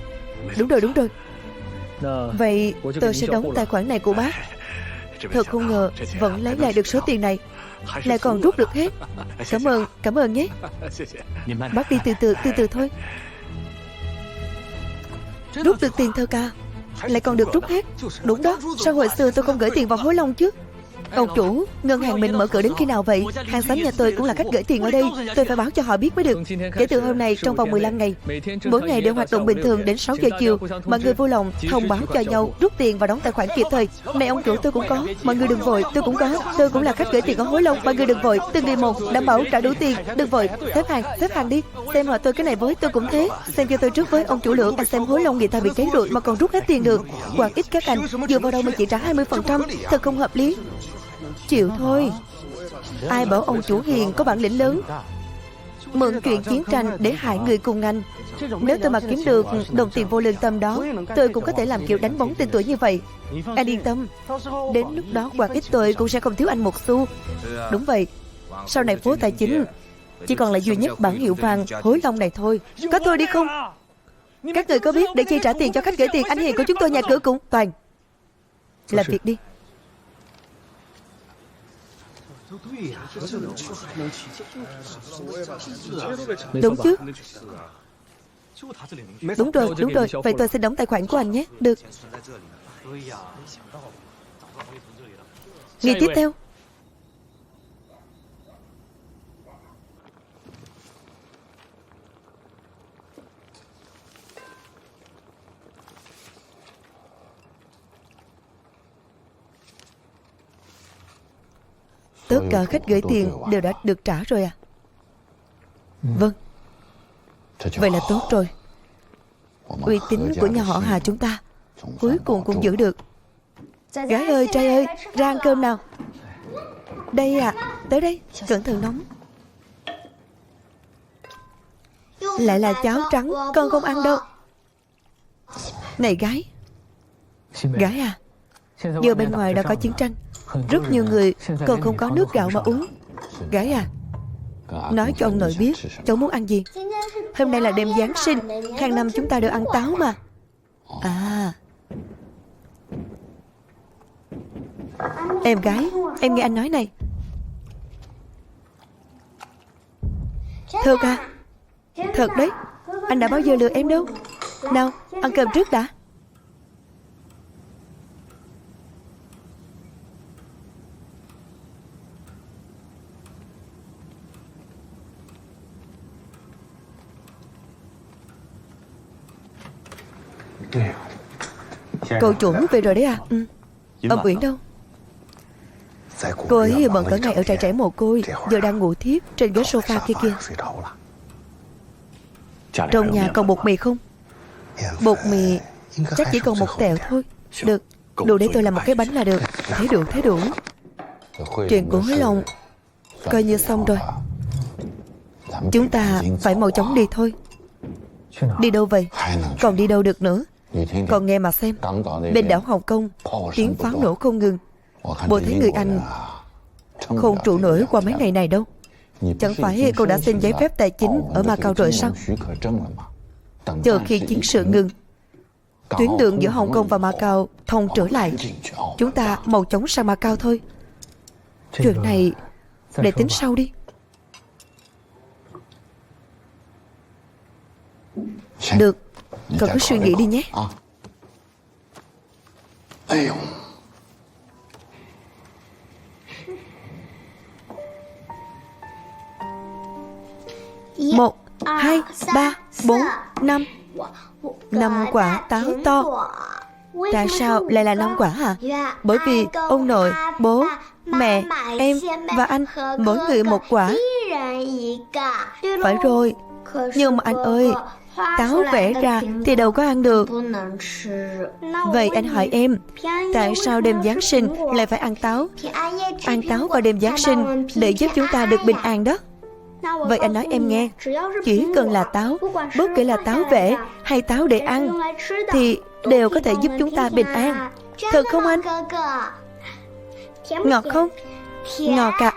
Vậy tôi sẽ đóng tài khoản này của bác. Thật không ngờ vẫn lấy lại được số tiền này, lại còn rút được hết. Cảm ơn nhé. Bác đi từ từ thôi. Rút được tiền thật à? Lại còn được rút hết. Đúng đó, sao hồi xưa tôi không gửi tiền vào hối long chứ? Ông chủ, ngân hàng mình mở cửa đến khi nào vậy? Hàng xóm nhà tôi cũng là khách gửi tiền ở đây. Tôi phải báo cho họ biết mới được. Kể từ hôm nay, trong vòng 15 ngày, mỗi ngày đều hoạt động bình thường đến 6 giờ chiều. Mọi người vui lòng thông báo cho nhau, rút tiền và đóng tài khoản kịp thời. Này ông chủ, tôi cũng có. Mọi người đừng vội, tôi cũng có. Tôi cũng là khách gửi tiền ở Hối Long. Mọi người đừng vội, từng đi một, đảm bảo trả đủ tiền. Đừng vội, xếp hàng đi. Xem họ tôi cái này với, tôi cũng thế. Xem cho tôi trước với ông chủ Lượng. Anh xem Hối Long người ta bị cháy rồi mà còn rút hết tiền được. Hoặc ít các anh, dựa vào đâu mà chỉ trả 20%, thật không hợp lý. Chịu thôi. Ai bảo ông chủ hiền có bản lĩnh lớn, mượn chuyện chiến tranh để hại người cùng ngành. Nếu tôi mà kiếm được đồng tiền vô lương tâm đó, tôi cũng có thể làm kiểu đánh bóng tên tuổi như vậy. Anh yên tâm, đến lúc đó hoặc ít tôi cũng sẽ không thiếu anh một xu. Đúng vậy, sau này phố tài chính chỉ còn là duy nhất bản hiệu vàng Hối Long này thôi. Có tôi đi không? Các người có biết để chi trả tiền cho khách gửi tiền anh hiền của chúng tôi nhà cửa cũng toàn làm việc đi. Đúng chứ. Đúng rồi. Vậy tôi sẽ đóng tài khoản của anh nhé. Được. Nghỉ tiếp theo. Tất cả khách gửi tiền đều đã được trả rồi à? Vâng. Vậy là tốt rồi. Uy tín của nhà họ Hà chúng ta cuối cùng cũng giữ được. Gái ơi, trai ơi, ra ăn cơm nào. Đây à, tới đây, cẩn thận nóng. Lại là cháo trắng, con không ăn đâu. Này gái. Gái à, giờ bên ngoài đã có chiến tranh, rất nhiều người còn không có nước gạo mà uống. Gái à, nói cho ông nội biết cháu muốn ăn gì. Hôm nay là đêm Giáng sinh, hàng năm chúng ta đều ăn táo mà. À, em gái, em nghe anh nói này. Thật à? Thật đấy, anh đã bao giờ lừa em đâu. Nào, ăn cơm trước đã. Cậu chủ về rồi đấy à? Ông Uyển đâu? Cô ấy bận cả ngày ở trại trẻ mồ côi, giờ đang ngủ thiếp trên ghế sofa kia kìa. Trong nhà còn bột mì không? Bột mì chắc chỉ còn một tẹo thôi. Được, đủ để tôi làm một cái bánh là được. Thấy đủ. Chuyện của Hối Long coi như xong rồi. Chúng ta phải mau chóng đi thôi. Đi đâu vậy? Còn đi đâu được nữa? Còn nghe mà xem, bên đảo Hồng Kông tiếng pháo nổ không ngừng. Bộ thấy người Anh không trụ nổi qua mấy ngày này đâu. Chẳng phải cô đã xin giấy phép tài chính ở Macau rồi sao? Chờ khi chiến sự ngừng, tuyến đường giữa Hồng Kông và Macau thông trở lại, chúng ta mau chóng sang Macau thôi. Chuyện này để tính sau đi. Được, cậu cứ suy nghĩ đi nhé. Một, hai, ba, bốn, năm. 5 quả táo to. Tại sao lại là 5 quả hả? Bởi vì ông nội, bố, mẹ, em và anh mỗi người một quả. Phải rồi. Nhưng mà anh ơi, táo vẽ ra thì đâu có ăn được. Vậy anh hỏi em, tại sao đêm Giáng sinh lại phải ăn táo? Ăn táo vào đêm Giáng sinh để giúp chúng ta được bình an đó. Vậy anh nói em nghe, chỉ cần là táo, bất kể là táo vẽ hay táo để ăn, thì đều có thể giúp chúng ta bình an. Thật không anh? Ngọt không? Ngọt ạ.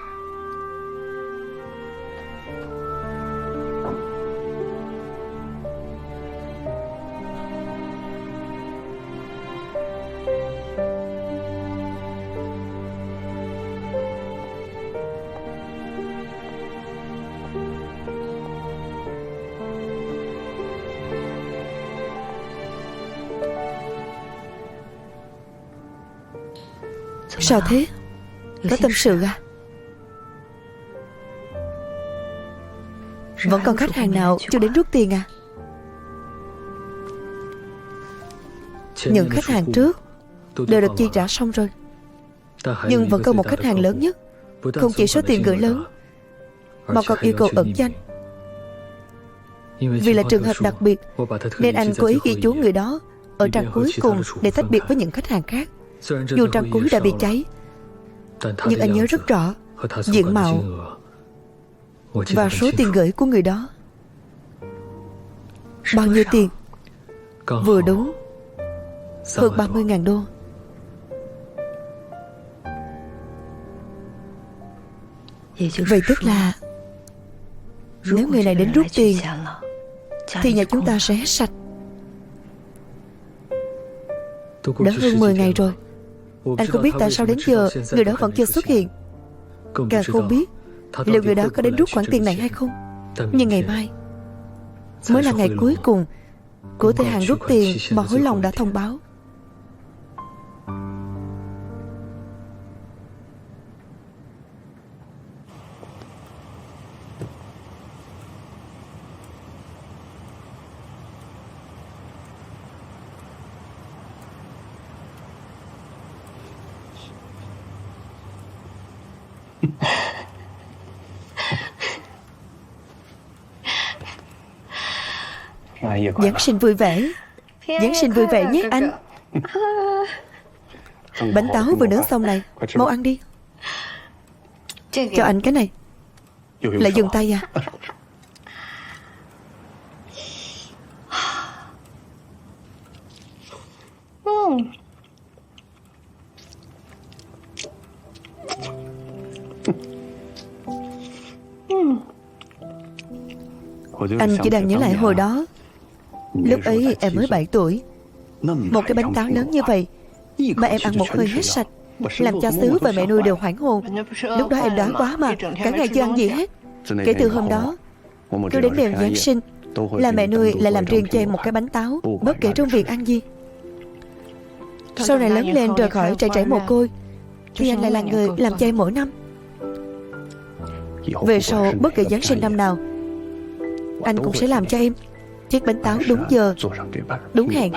Sao thế? Có tâm sự à? Vẫn còn khách hàng nào chưa đến rút tiền à? Những khách hàng trước đều được chi trả xong rồi, nhưng vẫn còn một khách hàng lớn nhất, không chỉ số tiền gửi lớn mà còn yêu cầu ẩn danh. Vì là trường hợp đặc biệt nên anh cố ý ghi chú người đó ở trang cuối cùng để tách biệt với những khách hàng khác. Dù trang cuối đã bị cháy, nhưng anh nhớ rất rõ diện mạo và số tiền gửi của người đó. Bao nhiêu tiền? Vừa đúng hơn 30.000 đô. Vậy tức là nếu người này đến rút tiền thì nhà chúng ta sẽ hết sạch. Đã hơn 10 ngày rồi, anh không biết tại sao đến giờ người đó vẫn chưa xuất hiện. Càng không biết liệu người đó có đến rút khoản tiền này hay không. Nhưng ngày mai mới là ngày cuối cùng của thời hạn rút tiền mà hối lòng đã thông báo. Giáng sinh vui vẻ. Giáng sinh vui vẻ nhé anh. Bánh táo vừa nướng xong này, mau ăn đi. Cho anh cái này. Lại dùng tay à? Anh chỉ đang nhớ lại hồi đó. Lúc ấy em mới 7 tuổi. Một cái bánh táo lớn như vậy mà em ăn một hơi hết sạch, làm cha xứ và mẹ nuôi đều hoảng hồn. Lúc đó em đói quá mà, cả ngày chưa ăn gì hết. Kể từ hôm đó, cứ đến đêm Giáng sinh là mẹ nuôi lại làm riêng cho em một cái bánh táo, bất kể trong việc ăn gì. Sau này lớn lên rời khỏi trại trải mồ côi thì anh lại là người làm cho em mỗi năm. Về sau bất kể Giáng sinh năm nào, anh cũng sẽ làm cho em chiếc bánh táo đúng giờ, đúng hẹn.